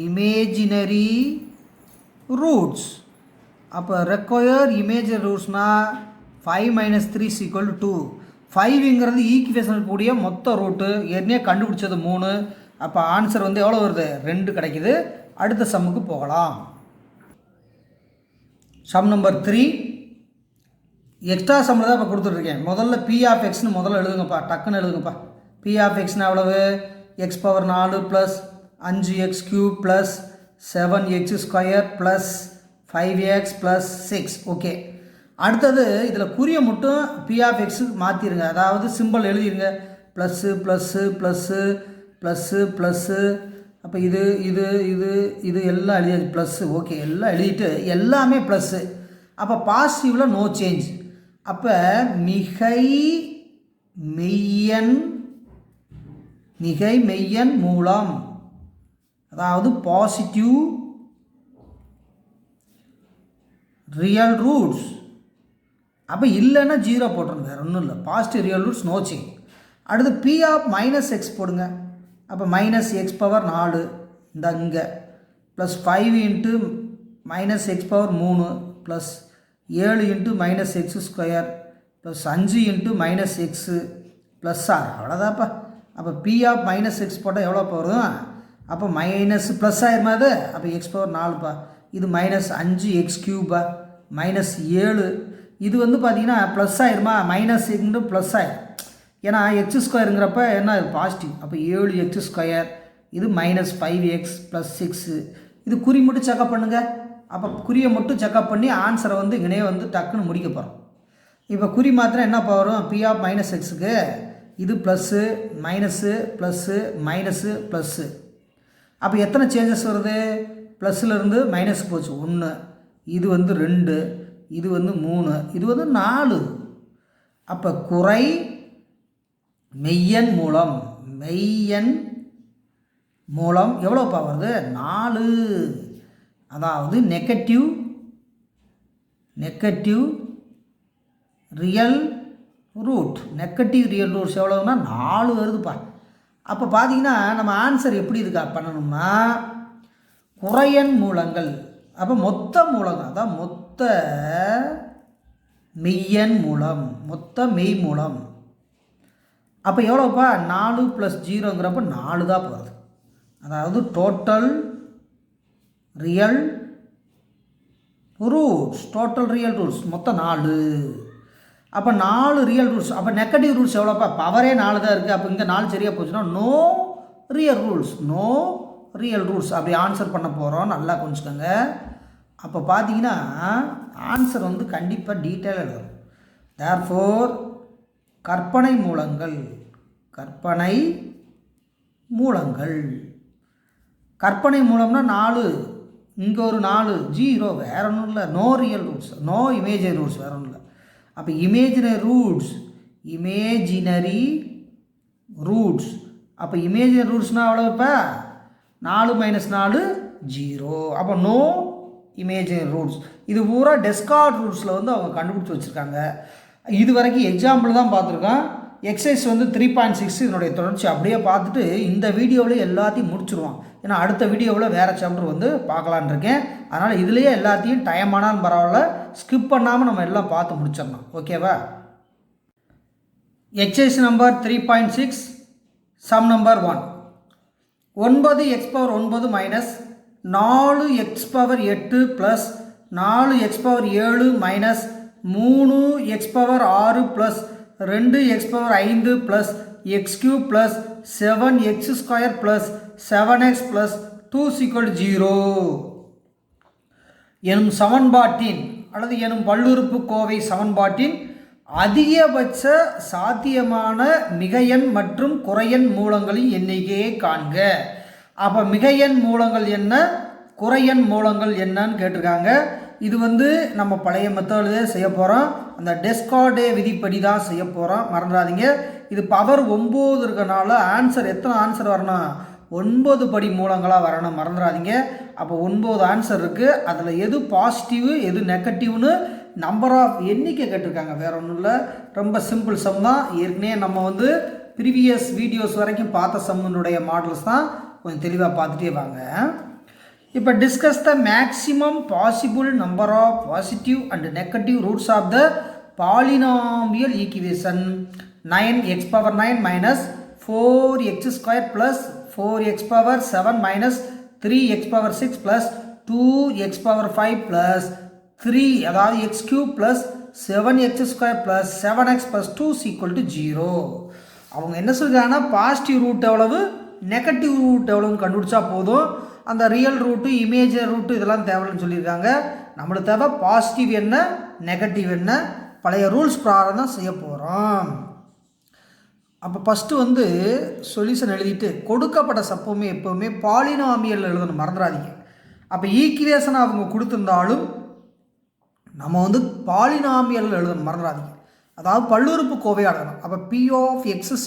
A: imaginary roots. அப்போ required imaginary rootsனால் 5 - 3 = 2. 5ங்கிறது ஈக்குவேஷனுக்கு கூடிய மொத்த ரூட்டு, ஏற்கனவே கண்டுபிடிச்சது 3. அப்போ ஆன்சர் வந்து எவ்வளோ வருது, 2 கிடைக்குது. அடுத்த சம்முக்கு போகலாம். சம் நம்பர் 3 எக்ஸ்ட்ரா சம்மில் தான் இப்போ கொடுத்துட்ருக்கேன். முதல்ல P(x)ன்னு முதல்ல எழுதுங்கப்பா, டக்குன்னு எழுதுங்கப்பா. P(x)னா எவ்வளவு, x⁴ plus 5x³ plus 7x² plus 5x plus 6. Okay, அடுத்தது இதில் குறிய மட்டும் P(x) மாற்றிடுங்க. அதாவது சிம்பிள் எழுதிடுங்க, plus plus plus plus plus. அப்போ இது இது இது இது எல்லாம் எழுதியாச்சு, ப்ளஸ்ஸு. ஓகே, எல்லாம் எழுதிட்டு எல்லாமே ப்ளஸ்ஸு. அப்போ பாசிட்டிவில் நோ சேஞ்ச். அப்போ மிகை மெய்யெண் மூலம், அதாவது பாசிட்டிவ் ரியல் ரூட்ஸ். அப்போ இல்லைன்னா 0 போட்டுருங்க, வேறு ஒன்றும் இல்லை. Positive real roots no change. அடுத்து P(-x) போடுங்க. அப்போ -x⁴ இந்த இங்கே plus 5 × -x⁻³ plus 7 × -x² plus 5 × -x plus r. அவ்வளோதாப்பா. அப்போ P(-x) போட்டால் எவ்வளோ வரும், அப்போ மைனஸ் ப்ளஸ் ஆயிருமா அது. அப்போ x⁴ இது -5x³ -7. இது வந்து பார்த்தீங்கன்னா ப்ளஸ் ஆயிருமா, மைனஸ் ப்ளஸ் ஆயிரும். ஏன்னா x²ங்கிறப்ப என்ன பாசிட்டிவ். அப்போ 7x², இது -5x ப்ளஸ் 6. இது குறி மட்டும் செக்அப் பண்ணுங்கள். அப்போ குறியை மட்டும் செக்அப் பண்ணி ஆன்சரை வந்து இங்கனே வந்து டக்குன்னு முடிக்க போகிறோம். இப்போ குறி மாத்திரம் என்ன வரும், P(-x)க்கு இது plus minus plus minus plus. அப்போ எத்தனை சேஞ்சஸ் வருது, ப்ளஸ்ஸில் மைனஸ் போச்சு 1, இது வந்து 2, இது வந்து 3, இது வந்து 4. அப்போ குறை மெய்யெண் மூலம் எவ்வளோப்பா வருது, 4. அதாவது நெகட்டிவ் ரியல் ரூட்ஸ் எவ்வளோன்னா 4 வருதுப்பா. அப்போ பார்த்தீங்கன்னா நம்ம ஆன்சர் எப்படி இருக்கா பண்ணணும்னா, குறையெண் மூலங்கள். அப்போ மொத்த மூலங்கள், அதான் மொத்த மெய்யெண் மூலம். அப்போ எவ்வளோப்பா 4 + 0ங்கிறப்ப 4 தான் போகிறது. அதாவது டோட்டல் ரியல் ரூட்ஸ் மொத்தம் 4. அப்போ 4 ரியல் ரூட்ஸ். அப்போ நெகட்டிவ் ரூட்ஸ் எவ்வளோப்பா, பவரே 4 தான் இருக்குது. அப்போ இங்கே 4 சரியாக போச்சுன்னா நோ ரியல் ரூட்ஸ் அப்படி ஆன்சர் பண்ண போகிறோம். நல்லா கொஞ்சிக்கோங்க. அப்போ பார்த்தீங்கன்னா ஆன்சர் வந்து கண்டிப்பாக டீட்டெயிலாக எழுதும். தேர்ஃபோர் கற்பனை மூலம்னா 4, இங்கே ஒரு 4, 0, வேறு ஒன்றும் இல்லை. No real roots, no imaginary roots, வேறு ஒன்றும் இல்லை. அப்போ இமேஜினரி ரூட்ஸ் இமேஜினரி ரூட்ஸ். அப்போ இமேஜினரி ரூட்ஸ்னால் எவ்வளோ? இப்போ 4 - 4 0. அப்போ நோ இமேஜினரி ரூட்ஸ். இது பூரா டெஸ்கார்ட் ரூட்ஸில் வந்து அவங்க கண்டுபிடிச்சி வச்சுருக்காங்க. இது வரைக்கும் எக்ஸாம்பிள் தான் பார்த்துருக்கோம். எக்ஸசைஸ் வந்து 3.6 இதனுடைய தொடர்ச்சி அப்படியே பார்த்துட்டு இந்த வீடியோவில் எல்லாத்தையும் முடிச்சுருவான். ஏன்னா அடுத்த வீடியோவில் வேறு சாப்டர் வந்து பார்க்கலான் இருக்கேன். அதனால் இதுலேயே எல்லாத்தையும் டைம் ஆனாலும் பரவாயில்ல, ஸ்கிப் பண்ணாமல் நம்ம எல்லாம் பார்த்து முடிச்சிடலாம். ஓகேவா? Exercise number 3.6 sum number 1. 9x⁴ minus 4x⁸ plus 4x⁴ minus 3x⁴ plus 2x⁵ plus x³ plus 7x² plus 7x plus 2 = 0 எனும் சமன்பாட்டின் அல்லது எனும் பல்லுறுப்புக்கோவை சமன்பாட்டின் அதிகபட்ச சாத்தியமான மிகையெண் மற்றும் குறையெண் மூலங்களின் எண்ணிக்கையை காண்க. அப்போ மிகையெண் மூலங்கள் என்ன, குறையெண் மூலங்கள் என்னன்னு கேட்டிருக்காங்க. இது வந்து நம்ம பழைய மெத்தடிலே செய்ய போகிறோம். அந்த டெஸ்கார்டே விதிப்படி தான் செய்ய போகிறோம், மறந்துடாதீங்க. இது பவர் 9 இருக்கனால ஆன்சர் எத்தனை ஆன்சர் வரணும்? 9 படி மூலங்களாக வரணும், மறந்துடாதீங்க. அப்போ 9 ஆன்சர் இருக்குது. அதில் எது பாசிட்டிவ் எது நெகட்டிவ்னு நம்பர் ஆஃப் எண்ணிக்கை கேட்டிருக்காங்க. வேறு ஒன்றும் இல்லை, ரொம்ப சிம்பிள் சம் தான். ஏற்கனவே நம்ம வந்து ப்ரீவியஸ் வீடியோஸ் வரைக்கும் பார்த்த சம்முடைய மாடல்ஸ் தான், கொஞ்சம் தெளிவாக பார்த்துட்டே வாங்க. இப்போ discuss the maximum possible number of positive and negative roots of the polynomial equation 9x⁴ minus 4x² plus 4x⁴ minus 3x⁴ plus 2x⁵ plus 3 அதாவது x³ plus 7x² plus 7x plus 2 = 0. அவங்க என்ன சொல்கிறாங்கன்னா பாசிட்டிவ் ரூட் எவ்வளவு, negative root எவ்வளோன்னு கண்டுபிடிச்சா போதும். அந்த real route imaginary route இதெல்லாம் தேவைன்னு சொல்லியிருக்காங்க. நம்மளுக்கு தேவை பாசிட்டிவ் என்ன நெகட்டிவ் என்ன, பழைய ரூல்ஸ் பிரகாரம் தான் செய்ய போகிறோம். அப்போ ஃபஸ்ட்டு வந்து சொல்யூஷன் எழுதிட்டு கொடுக்கப்பட்ட சப்போமே எப்போவுமே பாலினாமியல் எழுதணும், மறந்துடாதீங்க. அப்போ ஈக்குவேஷன் அவங்க கொடுத்துருந்தாலும் நம்ம வந்து பாலினாமியல் எழுதணும், மறந்துடாதீங்க. அதாவது பல்லுறுப்புக்கோவை எழுதணும். அப்போ P(x) =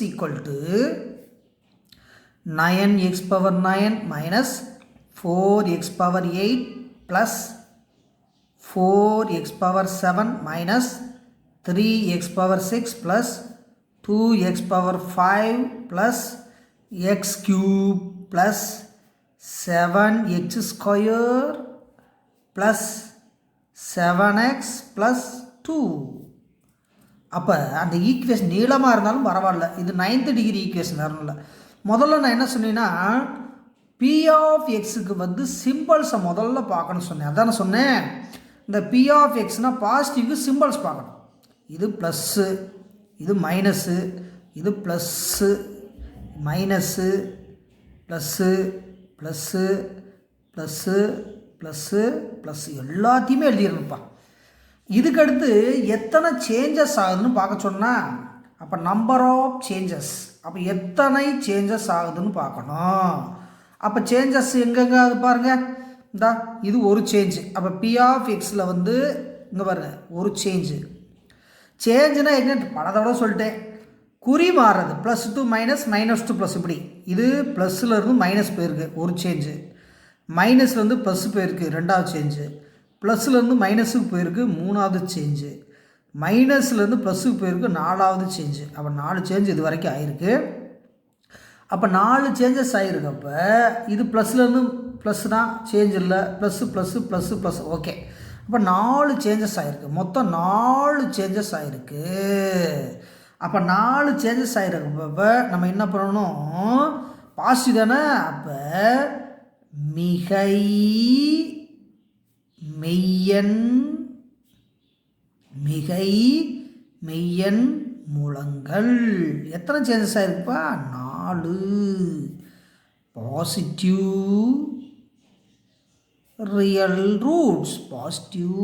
A: 9x⁴ minus 4x⁸ plus 4x⁷ minus 3x⁶ plus 2x⁵ plus x³ plus 7x² plus 7x plus 2. அப்போ அந்த ஈக்குவேஷன் நீளமாக இருந்தாலும் பரவாயில்ல, இது 9th டிகிரி ஈக்குவேஷன் வரணும்ல. முதல்ல நான் என்ன சொன்னேன்னா P(x)க்கு வந்து சிம்பிள்ஸை முதல்ல பார்க்கணும்னு சொன்னேன். அதான் நான் சொன்னேன், இந்த P(x)னால் பாசிட்டிவ்க்கு சிம்பிள்ஸ் பார்க்கணும். இது ப்ளஸ்ஸு, இது மைனஸு, இது plus minus plus plus plus plus plus எல்லாத்தையுமே எழுதிடணும்ப்பா. இதுக்கடுத்து எத்தனை சேஞ்சஸ் ஆகுதுன்னு பார்க்க சொன்னால், அப்போ நம்பர் ஆஃப் சேஞ்சஸ், அப்போ எத்தனை சேஞ்சஸ் ஆகுதுன்னு பார்க்கணும். அப்போ சேஞ்சஸ் எங்கெங்க அது பாருங்கள், இந்தா இது ஒரு சேஞ்சு. அப்போ P(x)ல் வந்து இங்கே பாருங்கள் ஒரு சேஞ்சு. சேஞ்சுனா எங்கே பல தடவை சொல்லிட்டேன், குறி மாறுறது, +2 மைனஸ் -2 ப்ளஸ், இப்படி இது ப்ளஸ்ஸில் மைனஸ் போயிருக்கு ஒரு சேஞ்சு, மைனஸ்லேருந்து ப்ளஸ் போயிருக்கு ரெண்டாவது சேஞ்சு, ப்ளஸ்லேருந்து மைனஸுக்கு போயிருக்கு மூணாவது சேஞ்சு, மைனஸ்லேருந்து ப்ளஸ்ஸுக்கு போயிருக்கு நாலாவது சேஞ்சு. அப்போ 4 சேஞ்சு இது வரைக்கும் ஆகிருக்கு. அப்போ 4 சேஞ்சஸ் ஆகிருக்கப்போ இது ப்ளஸ்லேருந்து ப்ளஸ்னா சேஞ்ச் இல்லை, plus plus plus plus, okay. அப்போ 4 சேஞ்சஸ் ஆகிருக்கு, மொத்தம் 4 சேஞ்சஸ் ஆகிருக்கு. அப்போ 4 சேஞ்சஸ் ஆகிருக்கப்போ நம்ம என்ன பண்ணணும், பாசிட்டிவ் தானே. அப்போ மிகை மெய்யெண் மிகை மெய்யெண் மூலங்கள் எத்தனை சேஞ்சஸ் ஆகிருக்குப்பா, 4. Positive real roots, positive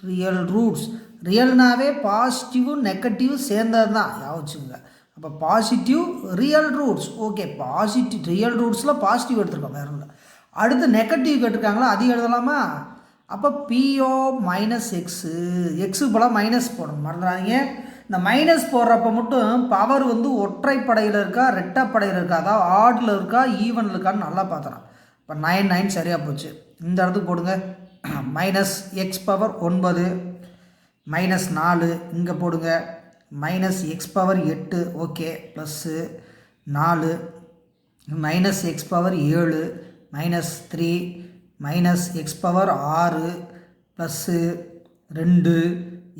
A: real roots, ரியல்னாவே பாசிட்டிவ் நெகட்டிவ் சேர்ந்தது தான் யோசிச்சுங்க. அப்போ positive real roots, okay. Positive real ரூட்ஸில் பாசிட்டிவ் எடுத்துருக்கோம், வேறு இல்லை. அடுத்து நெகட்டிவ் கேட்டிருக்காங்களா, அது எழுதலாமா. அப்போ P(-x) எக்ஸுக்கு போல மைனஸ் போடணும், மறந்துடாதீங்க. இந்த மைனஸ் போடுறப்ப மட்டும் பவர் வந்து ஒற்றைப்படையில் இருக்கா ரெட்டைப்படையில் இருக்கா, அதாவது ஆடில் இருக்கா ஈவனில் இருக்கான்னு நல்லா பார்த்துறோம். இப்போ 9 சரியாக போச்சு. இந்த இடத்துக்கு போடுங்க. மைனஸ் எக்ஸ் பவர் 9 மைனஸ் 4 இங்கே போடுங்க. Minus X power 8 okay plus 4 minus X power 7 minus 3 minus X power 6 plus 2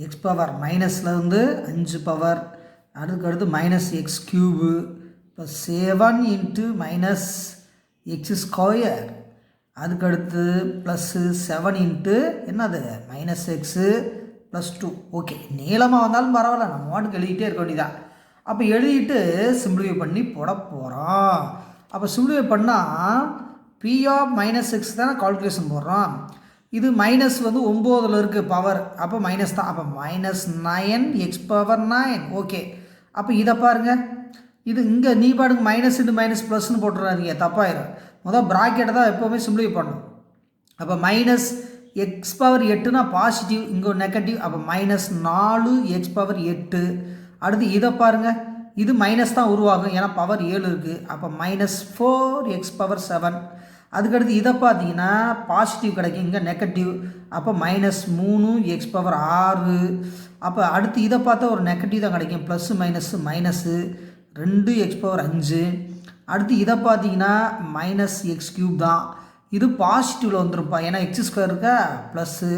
A: x power மைனஸ்லேருந்து 5 பவர் அடுத்து minus x cube plus 7 into minus x square அதுக்கடுத்து ப்ளஸ்ஸு 7 இன்ட்டு என்னது மைனஸ் எக்ஸு ப்ளஸ் 2 ஓகே. நீளமாக வந்தாலும் பரவாயில்ல, நம்ம வாட்டுக்கு எழுதிட்டே இருக்க வேண்டியதான். அப்போ எழுதிட்டு சிம்பிளிஃபை பண்ணி போட போகிறோம். அப்போ சிம்பிளிஃபை பண்ணால் பி ஆஃப் மைனஸ் எக்ஸ் தானே கால்குலேஷன் போடுறோம். இது மைனஸ் வந்து 9ல் இருக்குது பவர், அப்போ மைனஸ் தான். அப்போ மைனஸ் 9 எக்ஸ் பவர் 9 ஓகே. அப்போ இதை பாருங்கள், இது இங்கே நீ பாருங்க மைனஸ் இன்ட்டு மைனஸ் ப்ளஸ்ன்னு போட்டுறாதீங்க, தப்பாயிரும். முதல் ப்ராக்கெட்டை தான் எப்போவுமே சிம்பிளிஃபை பண்ணணும். அப்போ மைனஸ் எக்ஸ் பவர் 8னா பாசிட்டிவ், இங்கே நெகட்டிவ். அப்போ மைனஸ் 4 எக்ஸ் பவர் 8. அடுத்து இதை பாருங்கள், இது மைனஸ் தான் உருவாகும் ஏன்னா பவர் 7 இருக்குது. அப்போ மைனஸ் 4 எக்ஸ் பவர் 7. அதுக்கடுத்து இதை பார்த்தீங்கன்னா பாசிட்டிவ் கிடைக்கும், இங்கே நெகட்டிவ். அப்போ மைனஸ் 3 எக்ஸ் பவர் 6. அப்போ அடுத்து இதை பார்த்தா ஒரு நெகட்டிவ் தான் கிடைக்கும், ப்ளஸ்ஸு மைனஸு 2 எக்ஸ் பவர் 5. அடுத்து இதை பார்த்தீங்கன்னா மைனஸ் எக்ஸ் க்யூப் தான், இது பாசிட்டிவில் வந்துருப்பா ஏன்னா எக்ஸ் ஸ்கொயர் இருக்கா ப்ளஸ்ஸு.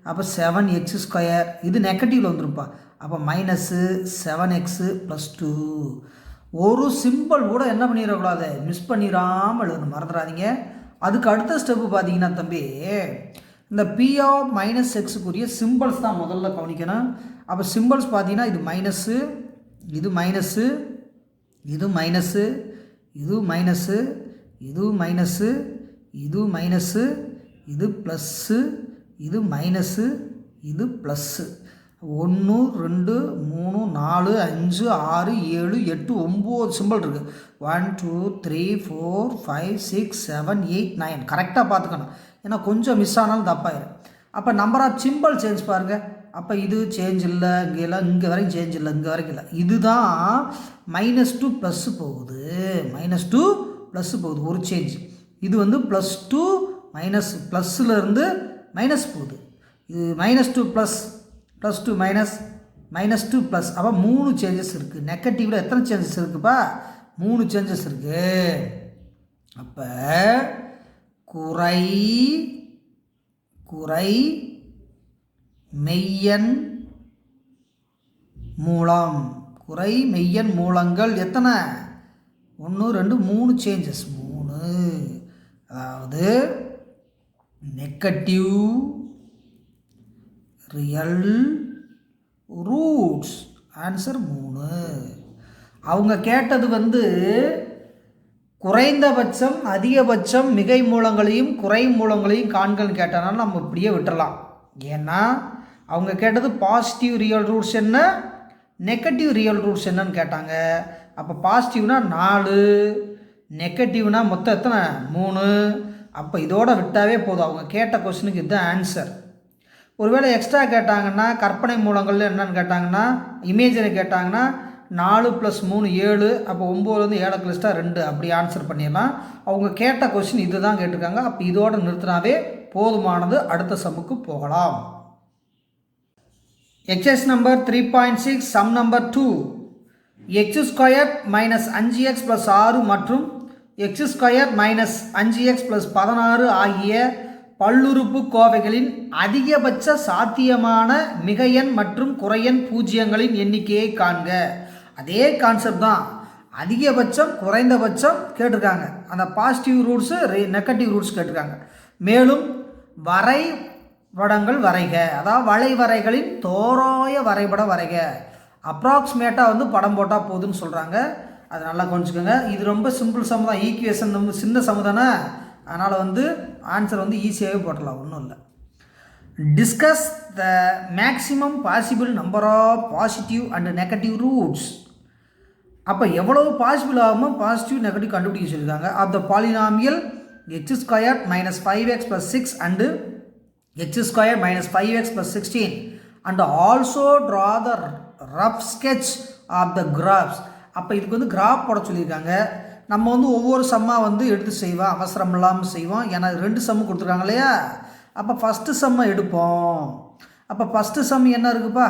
A: அப்போ 7 எக்ஸ் ஸ்கொயர், இது நெகட்டிவில் வந்துருப்பா. அப்போ மைனஸு 7x ப்ளஸ் 2. ஒரு சிம்பிள் கூட என்ன பண்ணிடக்கூடாது, மிஸ் பண்ணிடாமல் எழுதணும், மறந்துடாதீங்க. அதுக்கு அடுத்த ஸ்டெப்பு பார்த்தீங்கன்னா தம்பி, இந்த பி ஆஃப் மைனஸ் எக்ஸுக்குரிய சிம்பிள்ஸ் தான் முதல்ல கவனிக்கணும். அப்போ சிம்பிள்ஸ் பார்த்தீங்கன்னா இது மைனஸு, இது மைனஸு, இது மைனஸு, இது மைனஸு, இது மைனஸு, இது மைனஸு, இது ப்ளஸ்ஸு, இது மைனஸு, இது ப்ளஸ்ஸு. 1 2 3 4 5 6 7 8 9 சிம்பிள் இருக்குது. 1 2 3 4 5 6 7 8 9 கரெக்டாக பார்த்துக்கணும், ஏன்னா கொஞ்சம் மிஸ் ஆனாலும் தப்பாயிடும். அப்போ நம்பர் ஆஃப் சிம்பிள் சேஞ்ச் பாருங்கள். அப்போ இது சேஞ்ச் இல்லை, இங்கெல்லாம் இங்கே வரைக்கும் சேஞ்ச் இல்லை, இங்கே வரைக்கும் இல்லை. இதுதான் -2 ப்ளஸ்ஸு போகுது, -2 ப்ளஸ்ஸு போகுது ஒரு சேஞ்ச். இது வந்து +2 மைனஸ் ப்ளஸ்ஸுலேருந்து மைனஸ் போகுது. இது -2 ப்ளஸ் +2 மைனஸ் -2 ப்ளஸ். அப்போ 3 சேஞ்சஸ் இருக்குது. நெகட்டிவில் எத்தனை சேஞ்சஸ் இருக்குப்பா, 3 சேஞ்சஸ் இருக்குது. அப்போ குறை குறை மெய்யன் மூலம், குறை மெய்யன் மூலங்கள் எத்தனை, 1 2 3 சேஞ்சஸ், 3. அதாவது நெகட்டிவ் ரியல் ரூட்ஸ், ஆன்சர் 3. அவங்க கேட்டது வந்து குறைந்தபட்சம் அதிகபட்சம் மிகை மூலங்களையும் குறை மூலங்களையும் காண்கள்னு கேட்டனால நம்ம இப்படியே விட்டுறலாம். ஏன்னா அவங்க கேட்டது பாசிட்டிவ் ரியல் ரூட்ஸ் என்ன, நெகட்டிவ் ரியல் ரூட்ஸ் என்னன்னு கேட்டாங்க. அப்போ பாசிட்டிவ்னா 4, நெகட்டிவ்னா மொத்தம் எத்தனை 3. அப்போ இதோட விட்டாவே போதும், அவங்க கேட்ட கொஸ்டினுக்கு இதுதான் ஆன்சர். ஒருவேளை எக்ஸ்ட்ரா கேட்டாங்கன்னா கற்பனை மூலங்கள் என்னென்னு கேட்டாங்கன்னா இமேஜினை கேட்டாங்கன்னா 4 + 3 7. அப்போ 9லேருந்து 7 கழிச்சிட்டா 2, அப்படி ஆன்சர் பண்ணிடலாம். அவங்க கேட்ட கொஸ்டின் இது தான் கேட்டிருக்காங்க. அப்போ இதோடு நிறுத்தினாவே போதுமானது, அடுத்த சம்முக்கு போகலாம். Exercise number 3.6 sum number 2. x² - 5x + 6 மற்றும் x² - 5x + 16 ஆகிய பல்லுறுப்பு கோவைகளின் அதிகபட்ச சாத்தியமான மிகையன் மற்றும் குறையன் பூஜ்ஜியங்களின் எண்ணிக்கையை காண்க. அதே கான்செப்ட் தான், அதிகபட்சம் குறைந்தபட்சம் கேட்டிருக்காங்க. அந்த பாசிட்டிவ் ரூட்ஸு நெகட்டிவ் ரூட்ஸ் கேட்டிருக்காங்க. மேலும் வரைபடங்கள் வரைக, அதாவது வளைவரைகளின் தோராய வரைபடம் வரைக. அப்ராக்சிமேட்டாக வந்து படம் போட்டால் போதுன்னு சொல்கிறாங்க, அது நல்லா கொஞ்சிக்கோங்க. இது ரொம்ப சிம்பிள் சம் தான், ஈக்குவேஷன் ரொம்ப சின்ன சம் தானே, அதனால் வந்து ஆன்சர் வந்து ஈஸியாகவே போட்டலாம், ஒன்றும் இல்லை. Discuss the maximum possible number of positive and negative roots. அப்போ எவ்வளவு பாசிபிள் ஆகுமோ பாசிட்டிவ் நெகட்டிவ் கண்டுபிடிக்க சொல்லியிருக்காங்க. Of the polynomial x² - 5x + 6 and x² - 5x + 16 and also draw the rough sketch of the graphs. அப்போ இதுக்கு வந்து கிராஃப் போட சொல்லியிருக்காங்க. நம்ம வந்து ஒவ்வொரு சம்மாக வந்து எடுத்து செய்வோம், அவசரம் இல்லாமல் செய்வோம். ஏன்னா 2 சம்மு கொடுத்துருக்காங்க இல்லையா. அப்போ ஃபஸ்ட்டு சம்மை எடுப்போம். அப்போ ஃபஸ்ட்டு சம் என்ன இருக்குப்பா?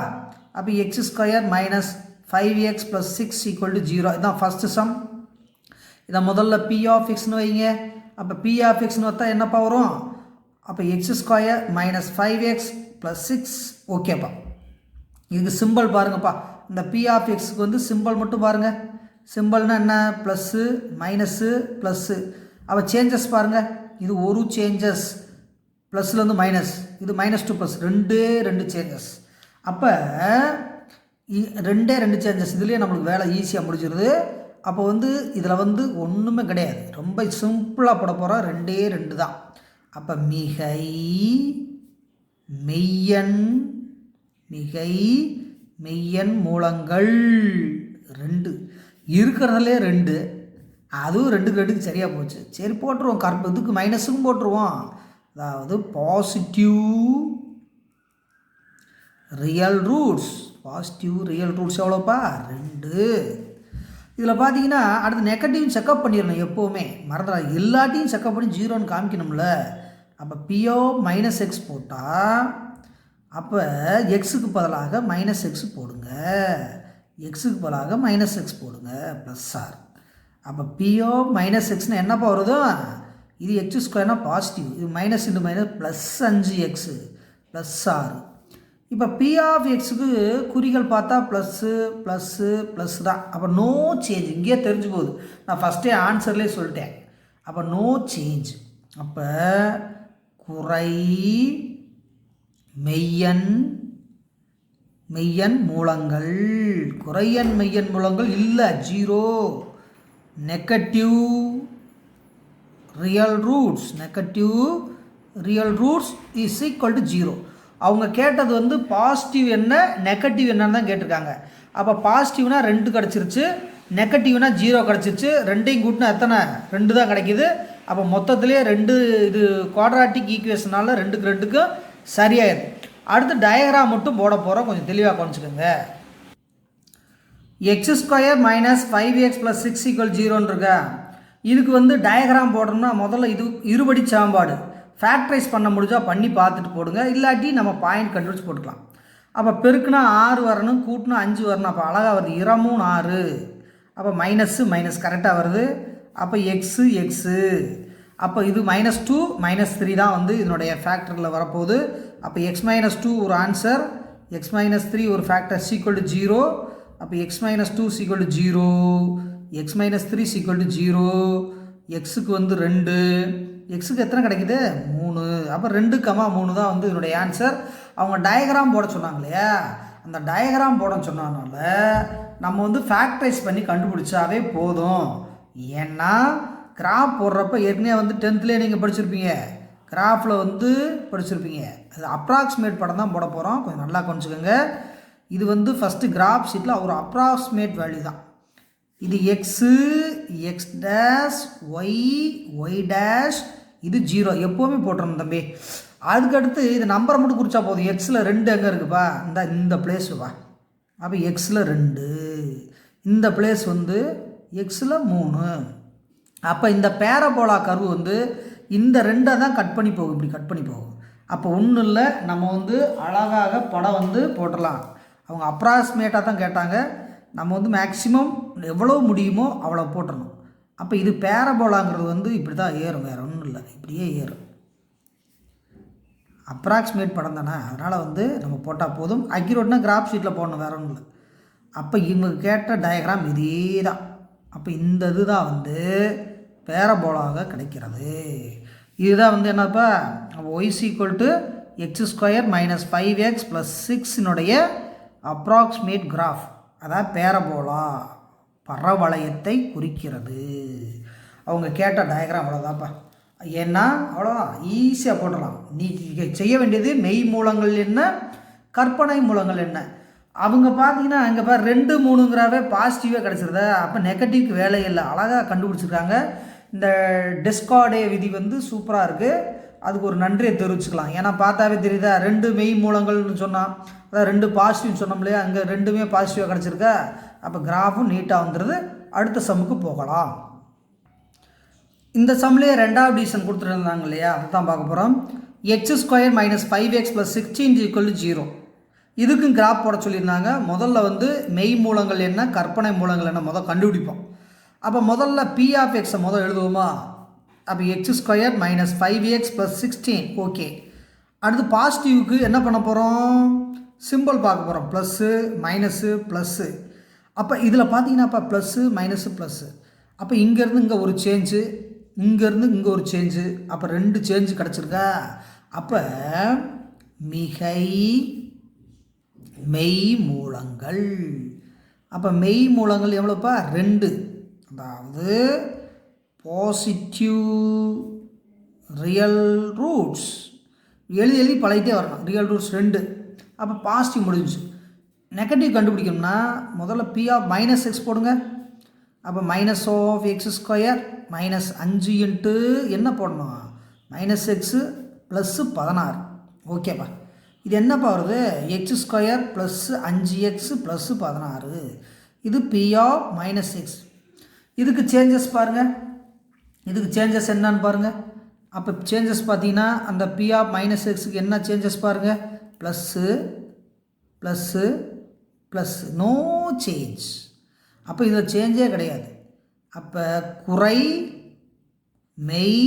A: அப்போ x² மைனஸ் 5x + 6 = 0. இதுதான் ஃபஸ்ட்டு சம். இதை முதல்ல p ஆஃப் எக்ஸ்னு வைங்க. அப்போ p ஆஃப் எக்ஸ்னு வந்தால் என்னப்பா வரும்? அப்போ x² மைனஸ் 5x + 6. ஓகேப்பா. இதுக்கு சிம்பிள் பாருங்கப்பா. இந்த p ஆஃப் எக்ஸுக்கு வந்து சிம்பிள் மட்டும் பாருங்கள். சிம்பிள்னா என்ன? Plus minus plus. அப்போ சேஞ்சஸ் பாருங்கள். இது ஒரு சேஞ்சஸ், ப்ளஸ்லேருந்து மைனஸ். இது -2 ப்ளஸ், 2 சேஞ்சஸ். அப்போ 2 சேஞ்சஸ். இதுலேயே நம்மளுக்கு வேலை ஈஸியாக முடிஞ்சிருது. அப்போ வந்து இதில் வந்து ஒன்றுமே கிடையாது, ரொம்ப சிம்பிளாக போட போகிறோம். 2 தான். அப்போ மிகை மெய்யன் மூலங்கள் 2 இருக்கிறதுலே 2. அதுவும் 2க்கு சரியாக போச்சு. சரி போட்டுருவோம். இதுக்கு மைனஸுக்கும் போட்டுருவோம். அதாவது பாசிட்டிவ் ரியல் ரூட்ஸ். எவ்வளோப்பா? 2. இதில் பார்த்தீங்கன்னா அடுத்து நெகட்டிவ் செக்கப் பண்ணிடணும். எப்போவுமே மறந்துடாது, எல்லாத்தையும் செக்கப் பண்ணி 0ன்னு காமிக்கணும்ல. அப்போ PO -x போட்டால் அப்போ எக்ஸுக்கு பதிலாக -x போடுங்க. எக்ஸுக்கு பதிலாக -x போடுங்க +r. அப்போ PO -xன்னு என்னப்பா வருதோ? இது x² பாசிட்டிவ், இது minus into minus +5x +r. இப்போ p ஆஃப் எக்ஸுக்கு குறிகள் பார்த்தா ப்ளஸ்ஸு தான். அப்போ நோ சேஞ்ச். இங்கேயே தெரிஞ்சு போகுது, நான் ஃபஸ்ட்டே ஆன்சர்லேயே சொல்லிட்டேன். அப்போ நோ சேஞ்ச். அப்போ குறை மெய்யன் மூலங்கள் இல்லை, 0. Negative real roots is equal to 0. அவங்க கேட்டது வந்து பாசிட்டிவ் என்ன நெகட்டிவ் என்னன்னு தான் கேட்டிருக்காங்க. அப்போ பாசிட்டிவ்னா 2 கிடச்சிருச்சு, நெகட்டிவ்னா 0 கிடச்சிருச்சு. 2ஐயும் கூட்டினா எத்தனை? 2 தான் கிடைக்கிது. அப்போ மொத்தத்திலே 2. இது குவாட்ராட்டிக் ஈக்குவேஷனால் 2க்கும் சரியாயிடும். அடுத்து டயக்ராம் மட்டும் போட போகிறோம், கொஞ்சம் தெளிவாக கொஞ்சிக்கோங்க. x² மைனஸ் 5x + 6 = 0ன்னு இருக்கா. இதுக்கு வந்து டயக்ராம் போடணும்னா முதல்ல இது இருபடி சமன்பாடு ஃபேக்டரைஸ் பண்ண முடிஞ்சால் பண்ணி பார்த்துட்டு போடுங்க, இல்லாட்டி நம்ம பாயிண்ட் கண்டுபிடிச்சி போட்டுக்கலாம். அப்போ பெருக்குனா 6 வரணும், கூட்டினா 5 வரணும். அப்போ அழகாக வருது, 2 6. அப்போ மைனஸ் கரெக்டாக வருது. அப்போ எக்ஸு. அப்போ இது -2 -3 தான் வந்து இதனுடைய ஃபேக்டரில் வரப்போகுது. அப்போ x - 2 ஒரு ஆன்சர், x - 3 ஒரு ஃபேக்டர் = 0. அப்போ x - 2 = 0, x - 3 = 0. எக்ஸுக்கு வந்து 2, எக்ஸுக்கு எத்தனை கிடைக்குது? 3. அப்போ 2, 3 தான் வந்து இதனுடைய ஆன்சர். அவங்க டயக்ராம் போட சொன்னாங்க இல்லையா, அந்த டயக்ராம் போட சொன்னதுனால நம்ம வந்து ஃபேக்டரைஸ் பண்ணி கண்டுபிடிச்சாவே போதும். ஏன்னா கிராஃப் போடுறப்ப ஏற்கனவே வந்து 10th நீங்கள் படிச்சிருப்பீங்க, கிராஃபில் வந்து படிச்சிருப்பீங்க. அது அப்ராக்சிமேட் படம் தான் போட போகிறோம், கொஞ்சம் நல்லா கொஞ்சிக்கோங்க. இது வந்து ஃபஸ்ட்டு கிராஃப் ஷீட்டில் ஒரு அப்ராக்சிமேட் வேல்யூ தான். இது x, x dash, y dash, இது 0 எப்போவுமே போட்டுறணும் தம்பி. அதுக்கடுத்து இது நம்பரை மட்டும் குறிச்சா போதும். எக்ஸில் 2 எங்கே இருக்குப்பா? இந்த பிளேஸுப்பா. அப்போ எக்ஸில் 2, இந்த பிளேஸ் வந்து எக்ஸில் 3. அப்போ இந்த பேரபோலா கர்வு வந்து இந்த 2 தான் கட் பண்ணி போகும், இப்படி கட் பண்ணி போகும். அப்போ ஒன்றும் இல்லை, நம்ம வந்து அழகாக படம் வந்து போட்டுடலாம். அவங்க அப்ராக்சிமேட்டாக தான் கேட்டாங்க, நம்ம வந்து மேக்ஸிமம் எவ்வளோ முடியுமோ அவ்வளோ போட்டுடணும். அப்போ இது பேரபோலாங்கிறது வந்து இப்படி தான் ஏறும், வேறு ஒன்றும் இல்லை, இப்படியே ஏறும். அப்ராக்சிமேட் படம் தானே, அதனால் வந்து நம்ம போட்டால் போதும். அக்யூரேட்னா கிராஃப் ஷீட்டில் போடணும், வேறு ஒன்றும் இல்லை. அப்போ இவங்க கேட்ட டயக்ராம் இதே தான். அப்போ இந்த இது தான் வந்து பேரபோலாக கிடைக்கிறது. இதுதான் வந்து என்னப்பா, y = x² - 5x + 6னுடைய approximate graph, அதாவது பேரபோலா பரவளையத்தை குறிக்கிறது. அவங்க கேட்ட டயக்ராம் அவ்வளோதான்ப்பா. ஏன்னா அவ்வளோதான், ஈஸியாக போட்டுடலாம். நீ செய்ய வேண்டியது மெய் மூலங்கள் என்ன, கற்பனை மூலங்கள் என்ன. அவங்க பார்த்தீங்கன்னா இங்கே பாரு 2 3ங்கிறாவே பாசிட்டிவாக கிடச்சிருத. அப்போ நெகட்டிவ்க்கு வேலை இல்லை, அழகாக கண்டுபிடிச்சிருக்காங்க. இந்த டெஸ்கார்டே விதி வந்து சூப்பராக இருக்குது. அதுக்கு ஒரு நன்றியை தெரிவிச்சுக்கலாம். ஏன்னா பார்த்தாவே தெரியுதா, 2 மெய் மூலங்கள்னு சொன்னால், அதாவது 2 பாசிட்டிவ்னு சொன்னோம் இல்லையா, அங்கே 2மே பாசிட்டிவாக கிடச்சிருக்கா. அப்போ கிராஃபும் நீட்டாக வந்துடுது. அடுத்த சம்முக்கு போகலாம். இந்த சம்லேயே 2வது டிவிஷன் கொடுத்துருந்தாங்க இல்லையா, அதை தான் பார்க்க போகிறோம். x² - 5x + 16 = 0. இதுக்கும் கிராஃப் போட சொல்லியிருந்தாங்க. முதல்ல வந்து மெய் மூலங்கள் என்ன, கற்பனை மூலங்கள் என்ன கண்டுபிடிப்போம். அப்போ முதல்ல p(x) எழுதுவோமா. அப்போ x² - 5x + 16. ஓகே. அடுத்து பாசிட்டிவ்க்கு என்ன பண்ண போகிறோம், சிம்பிள் பார்க்க போகிறோம். Plus minus plus. அப்போ இதில் பார்த்தீங்கன்னா அப்போ ப்ளஸ்ஸு மைனஸு ப்ளஸ்ஸு. அப்போ இங்கேருந்து இங்கே ஒரு சேஞ்சு, இங்கேருந்து இங்கே ஒரு சேஞ்சு. அப்போ 2 சேஞ்சு கிடச்சிருக்கா. அப்போ மிகை மெய் மூலங்கள். அப்போ மெய் மூலங்கள் எவ்வளோப்பா, 2. அதாவது பாசிட்டிவ் ரியல் ரூட்ஸ். எழுதி பழகிட்டே வரணும். Real roots 2. அப்போ பாசிட்டிவ் முடிஞ்சு. நெகட்டிவ் கண்டுபிடிக்கணும்னா முதல்ல p(-x) போடுங்க. அப்போ -(x²) -5 இன்ட்டு என்ன போடணும், -x + 16. ஓகேப்பா. இது என்னப்பா வருது, x² + 5x + 16. இது p(-x). இதுக்கு சேஞ்சஸ் பாருங்கள். இதுக்கு சேஞ்சஸ் என்னன்னு பாருங்கள். அப்போ சேஞ்சஸ் பார்த்தீங்கன்னா அந்த p(-x)க்கு என்ன சேஞ்சஸ் பாருங்கள், plus plus plus, no change. அப்போ இதில் சேஞ்சே கிடையாது. அப்போ குறை மெய்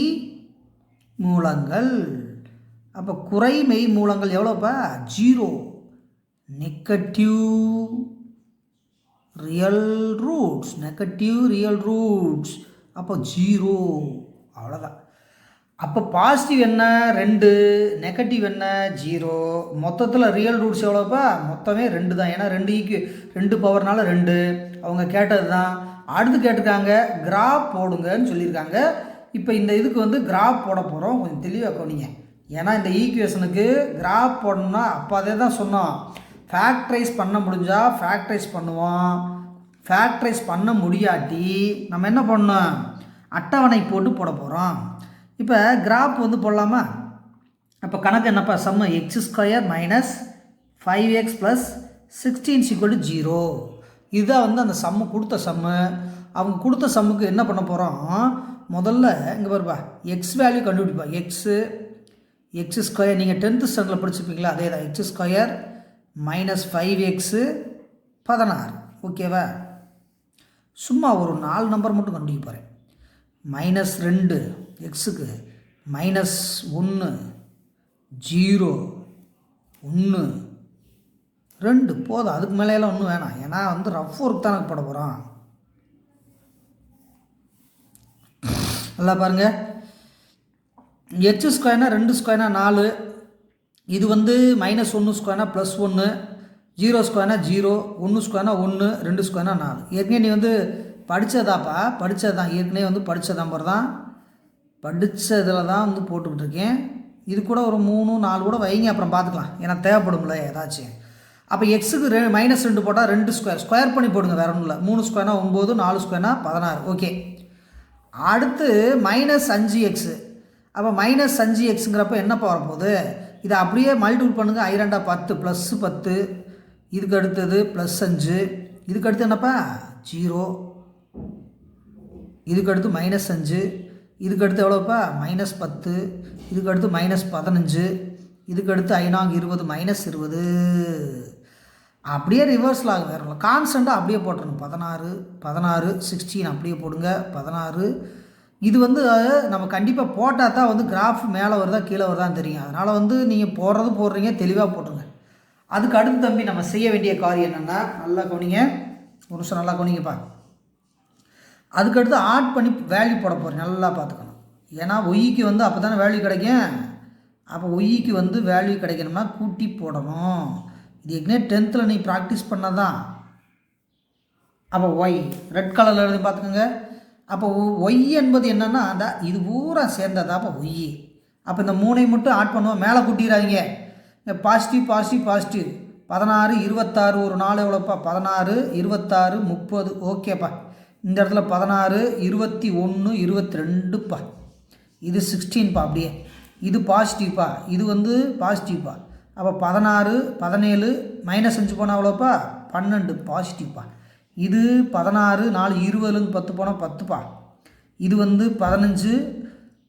A: மூலங்கள். அப்போ குறை மெய் மூலங்கள் எவ்வளோப்பா, 0. Negative real roots, negative real roots. அப்போ 0. அவ்வளோதான். அப்போ பாசிட்டிவ் என்ன 2, நெகட்டிவ் என்ன 0. மொத்தத்தில் ரியல் ரூட்ஸ் எவ்வளோப்பா, மொத்தமே 2 தான். ஏன்னா 2 பவர்னால 2. அவங்க கேட்டது தான். அடுத்து கேட்டிருக்காங்க கிராஃப் போடுங்கன்னு சொல்லியிருக்காங்க. இப்போ இந்த இதுக்கு வந்து கிராஃப் போட போகிறோம். கொஞ்சம் தெளிவாக கவனிங்க. ஏன்னா இந்த ஈக்குவேஷனுக்கு கிராஃப் போடணும்னா அப்போ அதே தான் சொன்னோம். ஃபேக்டரைஸ் பண்ண முடிஞ்சால் ஃபேக்டரைஸ் பண்ணுவோம். ஃபேக்டரைஸ் பண்ண முடியாட்டி நம்ம என்ன பண்ணோம், அட்டவணை போட்டு போட போகிறோம். இப்போ கிராஃப் வந்து போடலாமா. அப்போ கணக்கு என்னப்பா, சம்மு x² - 5x + 16 = 0. இதுதான் வந்து அந்த சம்மு கொடுத்த சம்மு. அவங்க கொடுத்த சம்முக்கு என்ன பண்ண போகிறோம், முதல்ல இங்கே பாருப்பா எக்ஸ் வேல்யூ கண்டுபிடிப்பா. x² நீங்கள் 10th ஸ்டாண்டர்டில் படிச்சுப்பீங்களா, அதே தான். x² - 5x 16. ஓகேவா. சும்மா ஒரு 4 நம்பர் மட்டும் கண்டுபிடிக்க போகிறேன். -2 எக்ஸுக்கு, -1 0 1 2 போதும். அதுக்கு மேலேயெல்லாம் ஒன்றும் வேணாம். ஏன்னா வந்து ரஃப் ஒர்க் தான் எனக்கு போட போகிறோம். நல்லா பாருங்கள். h² 2² 4. இது வந்து -1² +1, 0² 0, 1² 1, 2² 4. ஏற்கனவே நீ வந்து படித்ததாப்பா, படித்ததான். ஏற்கனவே வந்து படித்த நம்பர் தான், படித்ததில் தான் வந்து போட்டுக்கிட்டு இருக்கேன். இது கூட ஒரு 3 4 கூட வைங்க, அப்புறம் பார்த்துக்கலாம். ஏன்னா தேவைப்படும்ல ஏதாச்சும். அப்போ எக்ஸுக்கு -2 போட்டால் 2 ஸ்கொயர் பண்ணி போடுங்க, வேறு ஒன்றும் இல்லை. 3² 9, 4² 16. ஓகே. அடுத்து -5x. அப்போ -5xங்கிறப்ப என்னப்பா வரப்போகுது, இதை அப்படியே மல்டிபிள் பண்ணுங்கள். i 2 10 +10. இதுக்கு அடுத்தது +5. இதுக்கு அடுத்து என்னப்பா 0. இதுக்கு அடுத்து -5. இதுக்கு அடுத்து எவ்வளோப்பா -10. இதுக்கு அடுத்து -15. இதுக்கு அடுத்து i 20 -20. அப்படியே ரிவர்ஸில் ஆகும், வேறு இல்லை. கான்ஸ்டண்ட்டாக அப்படியே போட்டுருங்க. 16 16 16 அப்படியே போடுங்க. 16. இது வந்து நம்ம கண்டிப்பாக போட்டால் தான் வந்து கிராஃப் மேலே வருதா கீழே வருதான்னு தெரியும். அதனால் வந்து நீங்கள் போடுறீங்க, தெளிவாக போட்டுருங்க. அதுக்கு அடுத்து தம்பி நம்ம செய்ய வேண்டிய காரியம் என்னென்னா, நல்லா கவனிங்க, ஒரு நிமிஷம் நல்லா கவனிங்கப்பா. அதுக்கடுத்து ஆட் பண்ணி வேல்யூ போட போகிறேன், நல்லா பார்த்துக்கணும். ஏன்னா ஒய்க்கு வந்து அப்போ தானே வேல்யூ கிடைக்கும். அப்போ ஒய்க்கு வந்து வேல்யூ கிடைக்கணும்னா கூட்டி போடணும். இது ஏற்கனவே 10th நீ ப்ராக்டிஸ் பண்ணதான். அப்போ ஒய் ரெட் கலரில் எழுதி பார்த்துக்கோங்க. அப்போ ஒய் என்பது என்னென்னா அந்த இது பூரா சேர்ந்ததா அப்போ ஒய். அப்போ இந்த 3ஐ மட்டும் ஆட் பண்ணுவோம், மேலே கூட்டிடுறாங்க. பாசிட்டிவ் 16 26 ஒரு 4 எவ்வளோப்பா 16 26 30. ஓகேப்பா. இந்த இடத்துல 16 21 22பா. இது 16பா. அப்படியே இது பாசிட்டிவ்ப்பா, இது வந்து பாசிட்டிவ்ப்பா. அப்போ 16 17 -5 போனால் எவ்வளோப்பா 12 பாசிட்டிவ்ப்பா. இது 16 4 20லேருந்து 10 போனால் 10ப்பா. இது வந்து 15